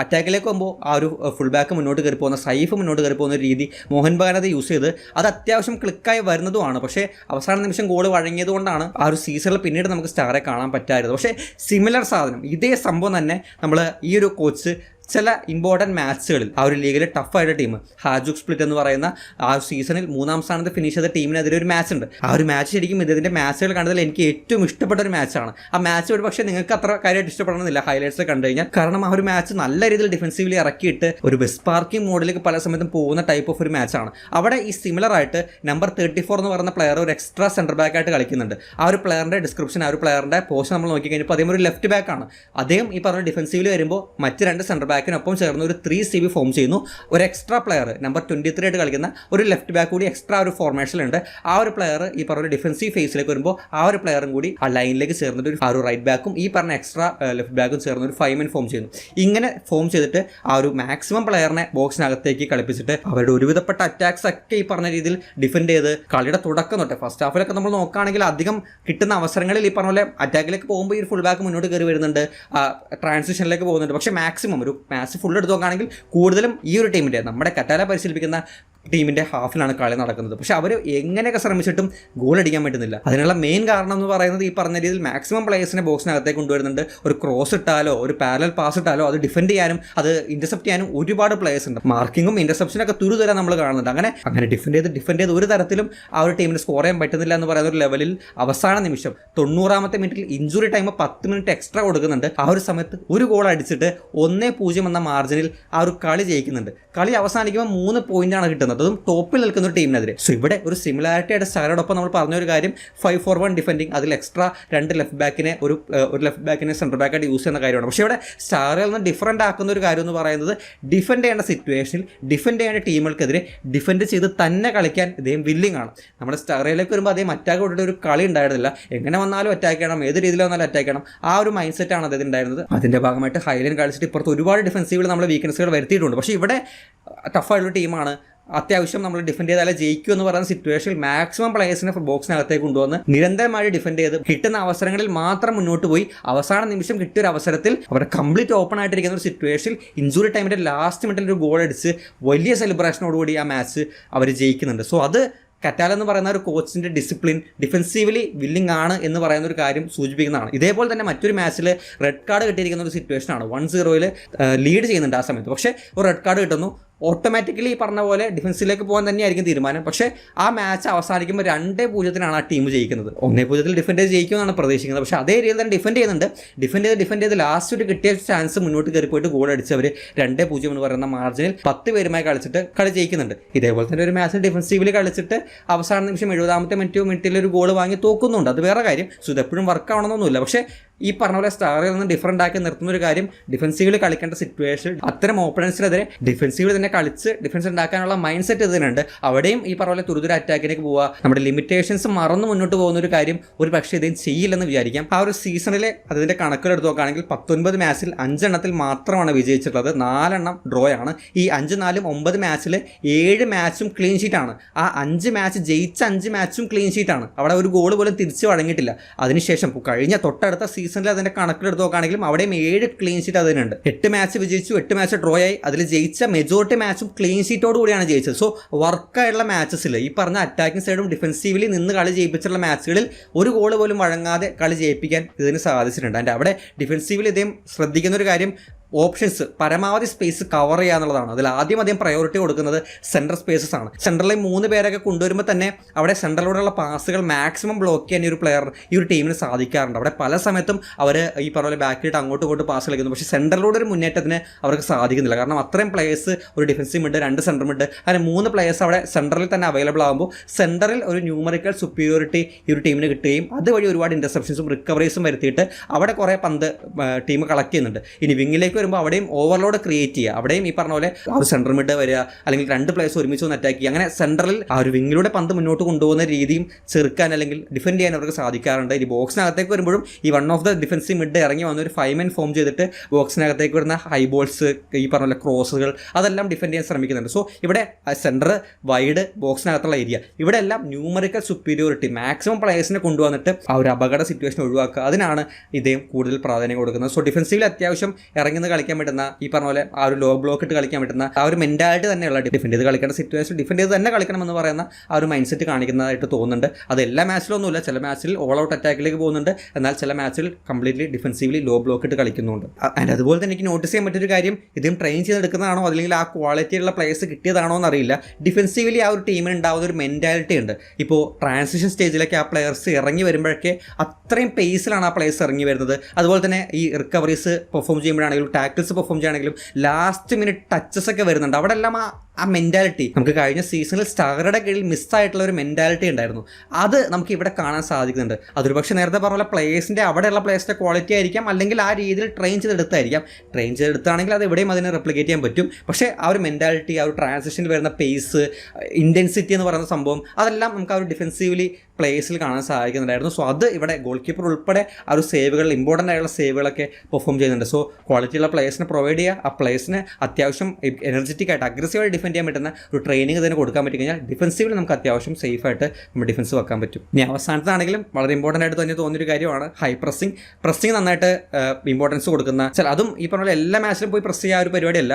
അറ്റാക്കിലേക്ക് വരുമ്പോൾ ആ ഒരു ഫുൾ ബാക്ക് മുന്നോട്ട് കയറി പോകുന്ന, സൈഫ് മുന്നോട്ട് കയറി പോകുന്ന രീതി മോഹൻ ബഗാൻ അത് യൂസ് ചെയ്ത് അത് അത്യാവശ്യം ക്ലിക്കായി വരുന്നതുമാണ്. പക്ഷേ അവസാന നിമിഷം ഗോൾ വഴങ്ങിയതുകൊണ്ടാണ് ആ ഒരു സീസണിൽ പിന്നീട് നമുക്ക് സ്റ്റാറെ കാണാൻ പറ്റായിരുന്നത്. പക്ഷേ സിമിലർ സാധനം, ഇതേ സംഭവം തന്നെ നമ്മൾ ഈ ഒരു കോച്ച് ചില ഇമ്പോർട്ടൻറ്റ് മാച്ചുകളിൽ ആ ഒരു ലീഗിൽ ടഫായിട്ട് ടീം ഹാജുക് സ്പ്ലിറ്റ് എന്ന് പറയുന്ന ആ സീസണിൽ 3ാം സ്ഥാനത്ത് ഫിനിഷ് ചെയ്ത ടീമിനെതിരെ ഒരു മാച്ച് ഉണ്ട്. ആ ഒരു മാച്ച് ശരിക്കും ഇതിൻ്റെ മാച്ചുകൾ കണ്ടതിൽ എനിക്ക് ഏറ്റവും ഇഷ്ടപ്പെട്ട ഒരു മാച്ചാണ്. ആ മാച്ച് ഒരു പക്ഷേ നിങ്ങൾക്ക് അത്ര കാര്യമായിട്ട് ഇഷ്ടപ്പെടണമെന്നില്ല ഹൈലൈറ്റ്സ് കണ്ടു കഴിഞ്ഞാൽ. കാരണം ആ ഒരു മാച്ച് നല്ല രീതിയിൽ ഡിഫൻസീവ്ലി ഇറക്കിയിട്ട് ഒരു ബെസ്പാർക്കിംഗ് മോഡിലേക്ക് പല സമയത്തും പോകുന്ന ടൈപ്പ് ഓഫ് ഒരു മാച്ചാണ്. അവിടെ ഈ സിമിലർ ആയിട്ട് നമ്പർ 34 എന്ന് പറയുന്ന പ്ലെയർ ഒരു എക്സ്ട്രാ സെൻറ്റർ ബാക്ക് ആയിട്ട് കളിക്കുന്നുണ്ട്. ആ ഒരു പ്ലെയറിൻ്റെ ഡിസ്ക്രിപ്ഷൻ, ആ ഒരു പ്ലെയറിൻ്റെ പോസ്റ്റ് നമ്മൾ നോക്കി കഴിഞ്ഞപ്പോൾ അദ്ദേഹം ഒരു ലെഫ്റ്റ് ബാക്ക് ആണ്. അദ്ദേഹം ഈ പറഞ്ഞ ഡിഫൻസീവിൽ വരുമ്പോൾ മറ്റ് 2 സെൻറ്റർ ബാക്കിനൊപ്പം ചേർന്ന് ഒരു 3CB ഫോം ചെയ്യുന്നു. ഒരു എക്സ്ട്രാ പ്ലെയർ നമ്പർ 23 ആയിട്ട് കളിക്കുന്ന ഒരു ലെഫ്റ്റ് ബാക്ക് കൂടി എക്സ്ട്രാ ഒരു ഫോർമേഷനിലുണ്ട്. ആ ഒരു പ്ലെയർ ഈ പറഞ്ഞ ഡിഫൻസീവ് ഫേസിലേക്ക് വരുമ്പോൾ ആ ഒരു പ്ലെയറും കൂടി ആ ലൈനിലേക്ക് ചേർന്നിട്ട് ആ ഒരു റൈറ്റ് ബാക്കും ഈ പറഞ്ഞ എക്സ്ട്രാ ലെഫ്റ്റ് ബാക്കും ചേർന്ന് ഒരു 5 men ഫോം ചെയ്യുന്നു. ഇങ്ങനെ ഫോം ചെയ്തിട്ട് ആ ഒരു മാക്സിമം പ്ലെയറിനെ ബോക്സിനകത്തേക്ക് കളിപ്പിച്ചിട്ട് അവരുടെ ഒരുവിധപ്പെട്ട അറ്റാക്സ് ഒക്കെ ഈ പറഞ്ഞ രീതിയിൽ ഡിഫെൻഡ് ചെയ്ത് കളിയുടെ തുടക്കം തൊട്ട് ഫസ്റ്റ് ഹാഫിലൊക്കെ നമ്മൾ നോക്കുകയാണെങ്കിൽ അധികം കിട്ടുന്ന അവസരങ്ങളിൽ ഈ പറഞ്ഞ പോലെ അറ്റാക്കിലേക്ക് പോകുമ്പോൾ ഈ ഫുൾ ബാക്ക് മുന്നോട്ട് കയറി വരുന്നുണ്ട്, ട്രാൻസിഷനിലേക്ക് പോകുന്നുണ്ട്. പക്ഷേ മാക്സിമം ഒരു മാച്ച് ഫുൾ എടുത്ത് നോക്കുകയാണെങ്കിൽ കൂടുതലും ഈ ഒരു ടീമിൻ്റെ നമ്മുടെ കറ്റാല പരിശീലിപ്പിക്കുന്ന ടീമിൻ്റെ ഹാഫിലാണ് കളി നടക്കുന്നത്. പക്ഷേ അവർ എങ്ങനെയൊക്കെ ശ്രമിച്ചിട്ടും ഗോൾ അടിക്കാൻ പറ്റുന്നില്ല. അതിനുള്ള മെയിൻ കാരണം എന്ന് പറയുന്നത് ഈ പറഞ്ഞ രീതിയിൽ മാക്സിമം പ്ലേയേഴ്സിനെ ബോക്സിനകത്തേക്ക് കൊണ്ടുവരുന്നുണ്ട്. ഒരു ക്രോസ് ഇട്ടാലോ ഒരു പാരലൽ പാസ് ഇട്ടാലോ അത് ഡിഫെൻഡ് ചെയ്യാനും അത് ഇൻ്റർസെപ്റ്റ് ചെയ്യാനും ഒരുപാട് പ്ലേയേഴ്സ് ഉണ്ട്. മാർക്കിങ്ങും ഇൻ്റർസെപ്ഷനൊക്കെ തുരുതുരം നമ്മൾ കാണുന്നുണ്ട്. അങ്ങനെ ഡിഫെൻഡ് ചെയ്ത് ഒരു തരത്തിലും ആ ഒരു ടീമിന് സ്കോർ ചെയ്യാൻ പറ്റുന്നില്ല എന്ന് പറയുന്ന ഒരു ലെവലിൽ അവസാന നിമിഷം 90ാമത്തെ മിനിറ്റിൽ ഇഞ്ചുറി ടൈം 10 മിനിറ്റ് എക്സ്ട്രാ കൊടുക്കുന്നുണ്ട്. ആ ഒരു സമയത്ത് ഒരു ഗോൾ അടിച്ചിട്ട് 1-0 എന്ന മാർജിനിൽ ആ ഒരു കളി ജയിക്കുന്നുണ്ട്. കളി അവസാനിക്കുമ്പോൾ 3 പോയിന്റാണ് കിട്ടുന്നത്, അതും ടോപ്പിൽ നിൽക്കുന്ന ഒരു ടീമിനെതിരെ. സോ ഇവിടെ ഒരു സിമിലാരിറ്റി ആയിട്ട് സ്റ്റാരോടൊപ്പം നമ്മൾ പറഞ്ഞൊരു കാര്യം 5-4-1 ഡിഫെൻഡിങ്, അതിൽ എക്സ്ട്രാ 2 ലെഫ്റ്റ് ബാക്കിനെ ഒരു ലെഫ്റ്റ് ബാക്കിനെ സെൻറ്റർ ബാക്കായിട്ട് യൂസ് ചെയ്യുന്ന കാര്യമാണ്. പക്ഷേ ഇവിടെ സ്റ്റാറിൽ നിന്ന് ഡിഫറൻ്റ് ആക്കുന്ന ഒരു കാര്യം എന്ന് പറയുന്നത് ഡിഫെൻഡ് ചെയ്യേണ്ട സിറ്റുവേഷനിൽ ഡിഫെൻഡ് ചെയ്യേണ്ട ടീമുകൾക്കെതിരെ ഡിഫെൻഡ് ചെയ്ത് തന്നെ കളിക്കാൻ ഇദ്ദേഹം വില്ലിംഗ് ആണ്. നമ്മുടെ സ്റ്റാറിലേക്ക് വരുമ്പോൾ അദ്ദേഹം അറ്റാക്ക് കൊണ്ടിട്ട് ഒരു കളി ഉണ്ടായിരുന്നില്ല. എങ്ങനെ വന്നാലും അറ്റാക്ക് ചെയ്യണം, ഏത് രീതിയിൽ വന്നാലും അറ്റാക്ക് ചെയ്യണം, ആ ഒരു മൈൻഡ് സെറ്റാണ് അദ്ദേഹത്തിന് ഉണ്ടായിരുന്നത്. അതിൻ്റെ ഭാഗമായിട്ട് ഹൈലൈൻ കളിച്ചിട്ട് ഇപ്പുറത്ത് ഒരുപാട് ഡിഫൻസീവിൽ നമ്മൾ വീക്ക്നെസ്സുകൾ വരുത്തിയിട്ടുണ്ട്. പക്ഷേ ഇവിടെ ടഫായിട്ടുള്ള ടീമാണ്, അത്യാവശ്യം നമ്മൾ ഡിഫെൻഡ് ചെയ്താലേ ജയിക്കൂ എന്ന് പറയുന്ന സിറ്റുവേഷനിൽ മാക്സിമം പ്ലേയേഴ്സിനെ ബോക്സിനകത്തേക്ക് കൊണ്ടുവന്ന് നിരന്തരമായി ഡിഫെൻഡ് ചെയ്ത് കിട്ടുന്ന അവസരങ്ങളിൽ മാത്രം മുന്നോട്ട് പോയി അവസാന നിമിഷം കിട്ടിയ ഒരു അവസരത്തിൽ അവരുടെ കംപ്ലീറ്റ് ഓപ്പൺ ആയിട്ടിരിക്കുന്ന ഒരു സിറ്റുവേഷനിൽ ഇഞ്ചുറി ടൈമിൻ്റെ ലാസ്റ്റ് മിനിറ്റിൽ ഒരു ഗോൾ അടിച്ച് വലിയ സെലിബ്രേഷനോടുകൂടി ആ മാച്ച് അവർ ജയിക്കുന്നുണ്ട്. സോ അത് കറ്റാല എന്ന് പറയുന്ന ഒരു കോച്ചിൻ്റെ ഡിസിപ്ലിൻ, ഡിഫെൻസീവ്ലി വില്ലിംഗ് ആണ് എന്ന് പറയുന്ന ഒരു കാര്യം സൂചിപ്പിക്കുന്നതാണ്. ഇതേപോലെ തന്നെ മറ്റൊരു മാച്ചിൽ റെഡ് കാർഡ് കിട്ടിയിരിക്കുന്ന ഒരു സിറ്റുവേഷനാണ്. 1-0 ലീഡ് ചെയ്യുന്നുണ്ട് ആ സമയത്ത്. പക്ഷേ ഒരു റെഡ് കാർഡ് കിട്ടുന്നു, ഓട്ടോമാറ്റിക്കലി ഈ പറഞ്ഞ പോലെ ഡിഫൻസിലേക്ക് പോകാൻ തന്നെയായിരിക്കും തീരുമാനം. പക്ഷേ ആ മാച്ച് അവസാനിക്കുമ്പോൾ 2-0 ആ ടീം ജയിക്കുന്നത്. 1-0 ഡിഫെൻഡ് ചെയ്ത് ജയിക്കുമെന്നാണ് പ്രതീക്ഷിക്കുന്നത്. പക്ഷേ അതേ രീതിയിൽ തന്നെ ഡിഫെൻഡ് ചെയ്യുന്നുണ്ട്. ഡിഫെൻഡ് ചെയ്ത് ലാസ്റ്റ് ഒരു കിട്ടിയ ചാൻസ് മുന്നോട്ട് കയറി പോയിട്ട് ഗോൾ അടിച്ചവർ 2-0 എന്ന് പറയുന്ന മാർജിനിൽ 10 പേരുമായി കളിച്ചിട്ട് കളി ജയിക്കുന്നുണ്ട്. ഇതേപോലെ തന്നെ ഒരു മാച്ചിൽ ഡിഫൻസീവിൽ കളിച്ചിട്ട് അവസാന നിമിഷം 70ാമത്തെ മിനിറ്റിൽ ഒരു ഗോൾ വാങ്ങി തോക്കുന്നുണ്ട്. അത് വേറെ കാര്യം. സോ ഇതെപ്പോഴും വർക്ക് ആവണമെന്നൊന്നുമില്ല. പക്ഷേ ഈ പറഞ്ഞ പോലെ സ്റ്റാറിൽ നിന്ന് ഡിഫറൻ്റ് ആക്കി നിർത്തുന്ന ഒരു കാര്യം ഡിഫൻസീവിൽ കളിക്കേണ്ട സിറ്റുവേഷൻ അത്തരം ഓപ്പണൻസിനെതിരെ ഡിഫൻസീവിൽ തന്നെ കളിച്ച് ഡിഫൻസ് ഉണ്ടാക്കാനുള്ള മൈൻഡ് സെറ്റ് ഇതിനുണ്ട്. അവിടെയും ഈ പറഞ്ഞ പോലെ തുരുതുര അറ്റാക്കിലേക്ക് പോവുക, നമ്മുടെ ലിമിറ്റേഷൻസ് മറന്നു മുന്നോട്ട് പോകുന്ന ഒരു കാര്യം ഒരു പക്ഷേ ഇദ്ദേഹം ചെയ്യില്ലെന്ന് വിചാരിക്കാം. ആ ഒരു സീസണിലെ അതിൻ്റെ കണക്കുകളെടുത്ത് നോക്കുകയാണെങ്കിൽ 19 മാച്ചിൽ 5 എണ്ണത്തിൽ മാത്രമാണ് വിജയിച്ചിട്ടുള്ളത്, 4 എണ്ണം ഡ്രോ ആണ്. ഈ 5-4 9 മാച്ചിൽ 7 മാച്ചും ക്ലീൻ ഷീറ്റാണ്. ആ 5 മാച്ച് ജയിച്ച 5 മാച്ചും ക്ലീൻ ഷീറ്റാണ്. അവിടെ ഒരു ഗോൾ പോലും തിരിച്ചു വഴങ്ങിയിട്ടില്ല. അതിനുശേഷം കഴിഞ്ഞ തൊട്ടടുത്ത സീസണിൽ അതിൻ്റെ കണക്കിലെടുത്ത് നോക്കുകയാണെങ്കിലും അവിടെയും 7 ക്ലീൻ ഷീറ്റ് അതിനുണ്ട്. 8 മാച്ച് വിജയിച്ചു, 8 മാച്ച് ഡ്രോ ആയി. അതിൽ ജയിച്ച മെജോറിറ്റി മാച്ചും ക്ലീൻ ഷീറ്റോട് കൂടിയാണ് ജയിച്ചത്. സോ വർക്കായിട്ടുള്ള മാച്ചസിൽ ഈ പറഞ്ഞ അറ്റാക്കിംഗ് സൈഡും ഡിഫൻസീവ്ലി നിന്ന് കളി ജയിപ്പിച്ചിട്ടുള്ള മാച്ചുകളിൽ ഒരു ഗോൾ പോലും വഴങ്ങാതെ കളി ജയിപ്പിക്കാൻ ഇതിന് സാധിച്ചിട്ടുണ്ട്. അതിൻ്റെ അവിടെ ഡിഫൻസീവിൽ ഇദ്ദേഹം ശ്രദ്ധിക്കുന്ന ഒരു കാര്യം ഓപ്ഷൻസ് പരമാവധി സ്പേസ് കവർ ചെയ്യുക എന്നുള്ളതാണ്. അതിൽ ആദ്യം പ്രയോറിറ്റി കൊടുക്കുന്നത് സെൻട്രൽ സ്പേസസ് ആണ്. സെൻട്രലിൽ 3 പേരൊക്കെ കൊണ്ടുവരുമ്പോൾ തന്നെ അവിടെ സെൻട്രലിലൂടെയുള്ള പാസുകൾ മാക്സിമം ബ്ലോക്ക് ചെയ്യാൻ ഈ ഒരു ടീമിന് സാധിക്കാറുണ്ട്. അവിടെ പല സമയത്തും അവർ ഈ പറഞ്ഞ ബാക്കിലിട്ട് അങ്ങോട്ടും ഇങ്ങോട്ട് പാസ് കളിക്കുന്നു. പക്ഷേ സെൻട്രലിലൂടെ ഒരു മുന്നേറ്റത്തിന് അവർക്ക് സാധിക്കുന്നില്ല. കാരണം അത്രയും പ്ലേയേഴ്സ് ഒരു ഡിഫൻസീവ് മിഡ്, 2 സെൻട്രൽ മിഡ്, അങ്ങനെ 3 പ്ലേയേഴ്സ് അവിടെ സെൻട്രലിൽ തന്നെ അവൈലബിൾ ആകുമ്പോൾ സെൻട്രലിൽ ഒരു ന്യൂമറിക്കൽ സുപ്പീരിയോറിറ്റി ഈ ഒരു ടീമിന് കിട്ടുകയും അതുവഴി ഒരുപാട് ഇൻ്റർസെപ്ഷൻസും റിക്കവറീസും വരുത്തിയിട്ട് അവിടെ കുറേ പന്ത് ടീം കളക്ട് ചെയ്യുന്നുണ്ട്. ഇനി വിങ്ങിലേക്ക് വരുമ്പോൾ അവിടെയും ഓവർലോഡ് ക്രിയേറ്റ് ചെയ്യുക, അവിടെയും ഈ പറഞ്ഞ പോലെ ആ ഒരു സെൻട്രൽ മിഡ് വരിക, അല്ലെങ്കിൽ 2 പ്ലേയേഴ്സ് ഒരുമിച്ച് ഒന്ന് അറ്റാക്ക് ചെയ്യുക. അങ്ങനെ സെൻട്രലിൽ ആ ഒരു വിങ്ങിലൂടെ പന്ത് മുന്നോട്ട് കൊണ്ടുപോകുന്ന രീതിയും ചെറുക്കാൻ അല്ലെങ്കിൽ ഡിഫെൻഡ് ചെയ്യാൻ അവർക്ക് സാധിക്കാറുണ്ട്. ഇനി ബോക്സിനകത്തേക്ക് വരുമ്പോഴും ഈ one of the defensive mid ഇറങ്ങി വന്ന ഒരു 5 men ഫോം ചെയ്തിട്ട് ബോക്സിനകത്തേക്ക് വരുന്ന ഹൈ ബോൾസ്, ഈ പറഞ്ഞ പോലെ ക്രോസുകൾ, അതെല്ലാം ഡിഫെൻഡ് ചെയ്യാൻ ശ്രമിക്കുന്നുണ്ട്. സോ ഇവിടെ സെൻറ്റർ വൈഡ് ബോക്സിനകത്തുള്ള ഏരിയ, ഇവിടെ എല്ലാം ന്യൂമറിക്കൽ സുപ്പീരിയോറിറ്റി മാക്സിമം പ്ലേയേഴ്സിനെ കൊണ്ടുവന്നിട്ട് ആ ഒരു അപകട സിറ്റുവേഷൻ ഒഴിവാക്കുക, അതിനാണ് ഇദ്ദേഹം കൂടുതൽ പ്രാധാന്യം കൊടുക്കുന്നത്. സോ ഡിഫൻസീവിൽ അത്യാവശ്യം ഇറങ്ങി നിന്ന് കളിക്കാൻ പറ്റുന്ന ഈ പറഞ്ഞ പോലെ ആ ഒരു ലോ ബ്ലോക്ക് ഇട്ട് കളിക്കാൻ പറ്റുന്ന ആ ഒരു മെൻറ്റാലിറ്റി തന്നെയുള്ള ഡിഫെൻഡ് ചെയ്ത് കളിക്കേണ്ട സിറ്റുവേഷൻ ഡിഫെൻഡ് ചെയ്ത് തന്നെ കളിക്കണം എന്ന് പറയുന്ന ആ ഒരു മൈൻഡ് സെറ്റ് കാണിക്കുന്നതായിട്ട് തോന്നുന്നുണ്ട്. അത് എല്ലാ മാച്ചിലൊന്നുമില്ല, ചില മാച്ചിൽ ഓൾ ഔട്ട് അറ്റാക്കിലേക്ക് പോകുന്നുണ്ട്, എന്നാൽ ചില മാച്ചിൽ കംപ്ലീറ്റ്ലി ഡിഫെൻസീവ്ലി ലോ ബ്ലോക്ക് ഇട്ട് കളിക്കുന്നുണ്ട്. ആൻഡ് അതുപോലെ തന്നെ എനിക്ക് നോട്ടീസ് ചെയ്യാൻ പറ്റൊരു കാര്യം, ഇതും ട്രെയിൻ ചെയ്തെടുക്കുന്നതാണോ അല്ലെങ്കിൽ ആ ക്വാളിറ്റിയുള്ള പ്ലേയേഴ്സ് കിട്ടിയതാണോ എന്നറിയില്ല, ഡിഫെൻസീവ്ലി ആ ഒരു ടീമിന് ഉണ്ടാകുന്ന ഒരു മെൻറ്റാലിറ്റി ഉണ്ട്. ഇപ്പോൾ ട്രാൻസിഷൻ സ്റ്റേജിലേക്ക് ആ പ്ലെയേഴ്സ് ഇറങ്ങി വരുമ്പോഴൊക്കെ അത്രയും പേസിലാണ് ആ പ്ലേയേഴ്സ് ഇറങ്ങി വരുന്നത്. അതുപോലെ തന്നെ ഈ റിക്കവറീസ് പെർഫോം ചെയ്യുമ്പോഴാണെങ്കിലും ടാക്കിൾസ് പെർഫോം ചെയ്യുകയാണെങ്കിലും ലാസ്റ്റ് മിനിറ്റ് ടച്ചസ് ഒക്കെ വരുന്നുണ്ട്. അവിടെ എല്ലാം ആ മെൻറ്റാലിറ്റി നമുക്ക് കഴിഞ്ഞ സീസണിൽ സ്റ്റാറുടെ കീഴിൽ മിസ്സായിട്ടുള്ള ഒരു മെൻറ്റാലിറ്റി ഉണ്ടായിരുന്നു. അത് നമുക്ക് ഇവിടെ കാണാൻ സാധിക്കുന്നുണ്ട്. അതൊരു പക്ഷേ നേരത്തെ പറഞ്ഞ പോലെ പ്ലേയേഴ്സിൻ്റെ അവിടെയുള്ള പ്ലേയേഴ്സിൻ്റെ ക്വാളിറ്റി ആയിരിക്കാം, അല്ലെങ്കിൽ ആ രീതിയിൽ ട്രെയിൻ ചെയ്തെടുത്തായിരിക്കാം. ട്രെയിൻ ചെയ്തെടുത്താണെങ്കിൽ അത് എവിടെയും അതിനെ റെപ്ലിക്കേറ്റ് ചെയ്യാൻ പറ്റും. പക്ഷേ ആ ഒരു മെൻറ്റാലിറ്റി, ആ ഒരു ട്രാൻസിഷനിൽ വരുന്ന പേസ്, ഇൻറ്റൻസിറ്റി എന്ന് പറയുന്ന സംഭവം, അതെല്ലാം നമുക്ക് ആ ഒരു ഡിഫെൻസീവ്ലി പ്ലേയേഴ്സിൽ കാണാൻ സാധിക്കുന്നുണ്ടായിരുന്നു. സോ അത് ഇവിടെ ഗോൾ കീപ്പർ ഉൾപ്പെടെ ആ ഒരു സേവുകൾ, ഇമ്പോർട്ടൻ്റ് ആയിട്ടുള്ള സേവുകളൊക്കെ പെർഫോം ചെയ്യുന്നുണ്ട്. സോ ക്വാളിറ്റിയുള്ള പ്ലേയേഴ്സിനെ പ്രൊവൈഡ് ചെയ്യുക, ആ പ്ലേയേഴ്സിന് അത്യാവശ്യം എനർജറ്റിക് ആയിട്ട് അഗ്രസീവായിട്ട് ഡിഫെൻഡ് ചെയ്യാൻ പറ്റുന്ന ഒരു ട്രെയിനിങ് തന്നെ കൊടുക്കാൻ പറ്റി കഴിഞ്ഞാൽ ഡിഫെൻസീവിൽ നമുക്ക് അത്യാവശ്യം സേഫായിട്ട് നമ്മൾ ഡിഫൻസ് വെക്കാൻ പറ്റും. ഇനി അവസാനത്താണെങ്കിലും വളരെ ഇമ്പോർട്ടൻ്റ് ആയിട്ട് തന്നെ തോന്നിയൊരു കാര്യമാണ് ഹൈ പ്രസ്സിങ് നന്നായിട്ട് ഇമ്പോർട്ടൻസ് കൊടുക്കുന്ന, അതും ഈ പറഞ്ഞ പോലെ എല്ലാ മാച്ചിലും പോയി പ്രസ് ചെയ്യുക ഒരു പരിപാടിയല്ല.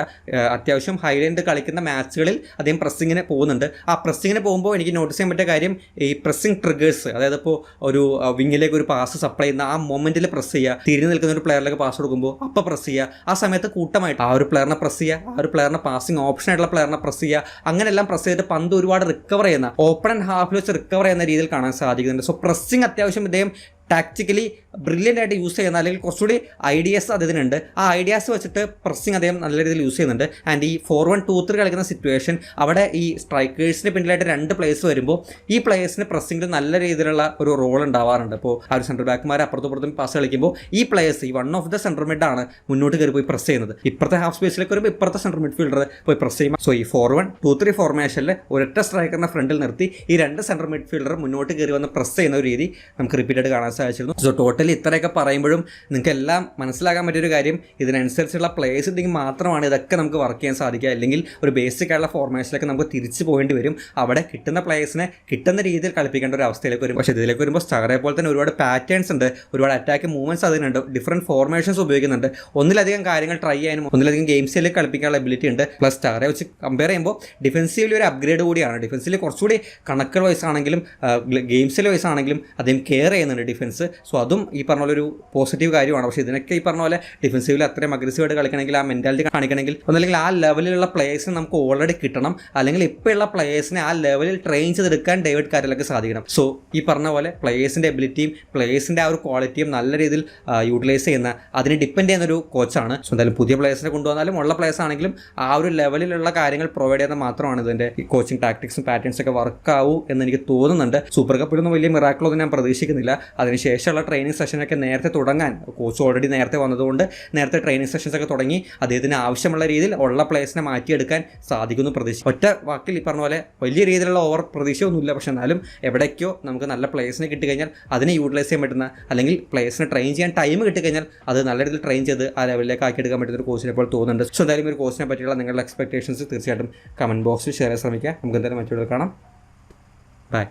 അത്യാവശ്യം ഹൈലൈൻഡ് കളിക്കുന്ന മാച്ചുകളിൽ അദ്ദേഹം പ്രസ്സിങ്ങിന് പോകുന്നുണ്ട്. ആ പ്രസ്സിങ്ങിന് പോകുമ്പോൾ എനിക്ക് നോട്ടീസ് ചെയ്യാൻ പറ്റിയ കാര്യം, ഈ പ്രസ്സിങ് ട്രിഗേഴ്സ്, അതായത് ഇപ്പോൾ ഒരു വിങ്ങിലേക്ക് ഒരു പാസ് സപ്ലൈ ചെയ്യുന്ന ആ മൊമെന്റിൽ പ്രസ് ചെയ്യുക, തിരിഞ്ഞു നിൽക്കുന്ന ഒരു പ്ലെയറിലേക്ക് പാസ് കൊടുക്കുമ്പോൾ അപ്പോൾ പ്രസ് ചെയ്യുക, ആ സമയത്ത് കൂട്ടമായിട്ട് ആ ഒരു പ്ലെയറിനെ പ്രസ് ചെയ്യുക, ആ ഒരു പ്ലെയറിനെ പാസിംഗ് ഓപ്ഷൻ ആയിട്ടുള്ള പ്ലെയറിനെ പ്രസ് ചെയ്യുക, അങ്ങനെയെല്ലാം പ്രസ് ചെയ്തിട്ട് പന്ത് ഒരുപാട് റിക്കവർ ചെയ്യുന്ന, ഓപ്പൺ ആൻഡ് ഹാഫിൽ വെച്ച് റിക്കവർ ചെയ്യുന്ന രീതിയിൽ കാണാൻ സാധിക്കുന്നുണ്ട്. സോ പ്രസ്സിങ് അത്യാവശ്യം ഇദ്ദേഹം ടാക്റ്റിക്കലി ബ്രില്യൻ്റ് ആയിട്ട് യൂസ് ചെയ്യുന്ന, അല്ലെങ്കിൽ കുറച്ചുകൂടി ഐഡിയാസ് അദ്ദേഹത്തിനുണ്ട്. ആ ഐഡിയാസ് വെച്ചിട്ട് പ്രസ്സിങ് അദ്ദേഹം നല്ല രീതിയിൽ യൂസ് ചെയ്യുന്നുണ്ട്. ആൻഡ് ഈ 4-1-2-3 കളിക്കുന്ന സിറ്റുവേഷൻ, അവിടെ ഈ സ്ട്രൈക്കേഴ്സിന് പിന്നിലായിട്ട് 2 പ്ലേയേഴ്സ് വരുമ്പോൾ ഈ പ്ലേയേഴ്സിന് പ്രസ്സിങ്ങിൽ നല്ല രീതിയിലുള്ള ഒരു റോൾ ഉണ്ടാവാറുണ്ട്. ഇപ്പോൾ ആ ഒരു സെൻട്രൽ ബാക്കുമാർ അപ്പുറത്തും പാസ് കളിക്കുമ്പോൾ ഈ പ്ലേയേഴ്സ്, ഈ 1 ഓഫ് ദ സെൻട്രൽ മിഡ് ആണ് മുന്നോട്ട് കയറി പോയി പ്രസ് ചെയ്യുന്നത്. ഇപ്പുറത്തെ ഹാഫ് സ്പേസിലേക്ക് വരുമ്പോൾ ഇപ്പുറത്തെ സെൻട്രൽ മിഡ്ഫീൽഡർ പോയി പ്രസ് ചെയ്യും. സോ ഈ 4-1-2-3 ഫോർമേഷനിൽ ഒരൊറ്റ സ്ട്രൈക്കറിനെ ഫ്രണ്ടിൽ നിർത്തി ഈ 2 സെൻട്രൽ മിഡ്ഫീൽഡർ മുന്നോട്ട് കയറി വന്ന് പ്രസ് ചെയ്യുന്ന ഒരു രീതി നമുക്ക് റിപ്പീറ്റായിട്ട് കാണാൻ സാധിച്ചിരുന്നു. സോ ടോട്ടലി ഇത്രയൊക്കെ പറയുമ്പോഴും നിങ്ങൾക്ക് എല്ലാം മനസ്സിലാക്കാൻ പറ്റിയൊരു കാര്യം, ഇതിനനുസരിച്ചുള്ള പ്ലേയേഴ്സ് ഉണ്ടെങ്കിൽ മാത്രമാണ് ഇതൊക്കെ നമുക്ക് വർക്ക് ചെയ്യാൻ സാധിക്കുക. അല്ലെങ്കിൽ ഒരു ബേസിക് ആയിട്ടുള്ള ഫോർമേഷനിലേക്ക് നമുക്ക് തിരിച്ചു പോകേണ്ടി വരും. അവിടെ കിട്ടുന്ന പ്ലേയേഴ്സിനെ കിട്ടുന്ന രീതിയിൽ കളിപ്പിക്കേണ്ട ഒരു അവസ്ഥയിലേക്ക് വരും. പക്ഷേ ഇതിലേക്ക് വരുമ്പോൾ സ്റ്റാറെ പോലെ തന്നെ ഒരുപാട് പാറ്റേൺസ് ഉണ്ട്, ഒരുപാട് അറ്റാക്ക് മൂവ്മെൻറ്റ്സ് അതിനുണ്ട്, ഡിഫറൻറ്റ് ഫോർമേഷൻസ് ഉപയോഗിക്കുന്നുണ്ട്, ഒന്നിലധികം കാര്യങ്ങൾ ട്രൈ ചെയ്യാനും ഒന്നിലധികം ഗെയിംസിലേക്ക് കളിപ്പിക്കാനുള്ള എബിലിറ്റി ഉണ്ട്. പ്ലസ് സ്റ്റാറെ വെച്ച് കമ്പയർ ചെയ്യുമ്പോൾ ഡിഫൻസീവിൽ ഒരു അപ്ഗ്രേഡ് കൂടിയാണ്. ഡിഫൻസിൽ കുറച്ചുകൂടി കണക്കുകൾ വൈസ് ആണെങ്കിലും ഗെയിംസിൽ വൈസ് ആണെങ്കിലും അദ്ദേഹം കെയർ ചെയ്യുന്നുണ്ട് ഡിഫൻസ്. സോ അതും ഈ പറഞ്ഞ പോലെ ഒരു പോസിറ്റീവ് കാര്യമാണ്. പക്ഷേ ഇതിനൊക്കെ ഈ പറഞ്ഞ പോലെ ഡിഫൻസീവിൽ അത്രയും അഗ്രസീവായിട്ട് കളിക്കണമെങ്കിൽ, ആ മെൻറ്റാലിറ്റി കാണിക്കണമെങ്കിൽ, ഒന്നല്ലെങ്കിൽ ആ ലെവലിലുള്ള പ്ലേയേഴ്സിനെ നമുക്ക് ഓൾറെഡി കിട്ടണം, അല്ലെങ്കിൽ ഇപ്പോഴുള്ള പ്ലേയേഴ്സിനെ ആ ലെവലിൽ ട്രെയിൻ ചെയ്തെടുക്കാൻ ഡേവിഡ് കാരലൊക്കെ സാധിക്കണം. സോ ഈ പറഞ്ഞ പോലെ പ്ലേയേഴ്സിൻ്റെ എബിലിറ്റിയും പ്ലേയേഴ്സിൻ്റെ ആ ഒരു ക്വാളിറ്റിയും നല്ല രീതിയിൽ യൂട്ടിലൈസ് ചെയ്യുന്ന, അതിനെ ഡിപ്പെൻഡ് ചെയ്യുന്ന ഒരു കോച്ചാണ്. സോ എന്തായാലും പുതിയ പ്ലേയേഴ്സിനെ കൊണ്ടുവന്നാലും ഉള്ള പ്ലേയേഴ്സ് ആണെങ്കിലും ആ ഒരു ലെവലിലുള്ള കാര്യങ്ങൾ പ്രൊവൈഡ് ചെയ്യുന്നത് മാത്രമാണ് ഇതിൻ്റെ കോച്ചിങ് ടാക്ടിക്സും പാറ്റേൺസും ഒക്കെ വർക്കാവൂ എന്ന് എനിക്ക് തോന്നുന്നുണ്ട്. സൂപ്പർ കപ്പിലൊന്നും വലിയ മിറാക്കിളൊന്നും ഞാൻ പ്രതീക്ഷിക്കുന്നില്ല. അതിനുശേഷമുള്ള ട്രെയിനിങ് സെഷനൊക്കെ നേരത്തെ തുടങ്ങാൻ കോച്ച് ഓൾറെഡി നേരത്തെ വന്നതുകൊണ്ട് നേരത്തെ ട്രെയിനിങ് സെഷൻസ് ഒക്കെ തുടങ്ങി അദ്ദേഹത്തിന് ആവശ്യമുള്ള രീതിയിൽ ഉള്ള പ്ലേയേഴ്സിനെ മാറ്റിയെടുക്കാൻ സാധിക്കുമെന്ന് പ്രതീക്ഷ. ഒറ്റ വാക്കിൽ ഈ പറഞ്ഞ പോലെ വലിയ രീതിയിലുള്ള ഓവർ പ്രതീക്ഷയൊന്നുമില്ല. പക്ഷേ എന്നാലും എവിടേക്കോ നമുക്ക് നല്ല പ്ലേയേഴ്സിനെ കിട്ടിക്കഴിഞ്ഞാൽ അതിനെ യൂട്ടിലൈസ് ചെയ്യാൻ പറ്റുന്ന, അല്ലെങ്കിൽ പ്ലേയേഴ്സിനെ ട്രെയിൻ ചെയ്യാൻ ടൈം കിട്ടിക്കഴിഞ്ഞാൽ അത് നല്ല രീതിയിൽ ട്രെയിൻ ചെയ്ത് ആ ലെവലിലേക്ക് ആക്കിയെടുക്കാൻ പറ്റുന്ന ഒരു കോച്ചിനെ പോലെ തോന്നുന്നുണ്ട്. സോ എന്തായാലും ഒരു കോച്ചിനെ പറ്റിയുള്ള നിങ്ങളുടെ എക്സ്പെക്ടേഷൻസ് തീർച്ചയായിട്ടും കമൻറ്റ് ബോക്സിൽ ഷെയർ ചെയ്യാൻ ശ്രമിക്കുക. നമുക്ക് എന്തായാലും മറ്റൊരു കാണാം. ബൈ.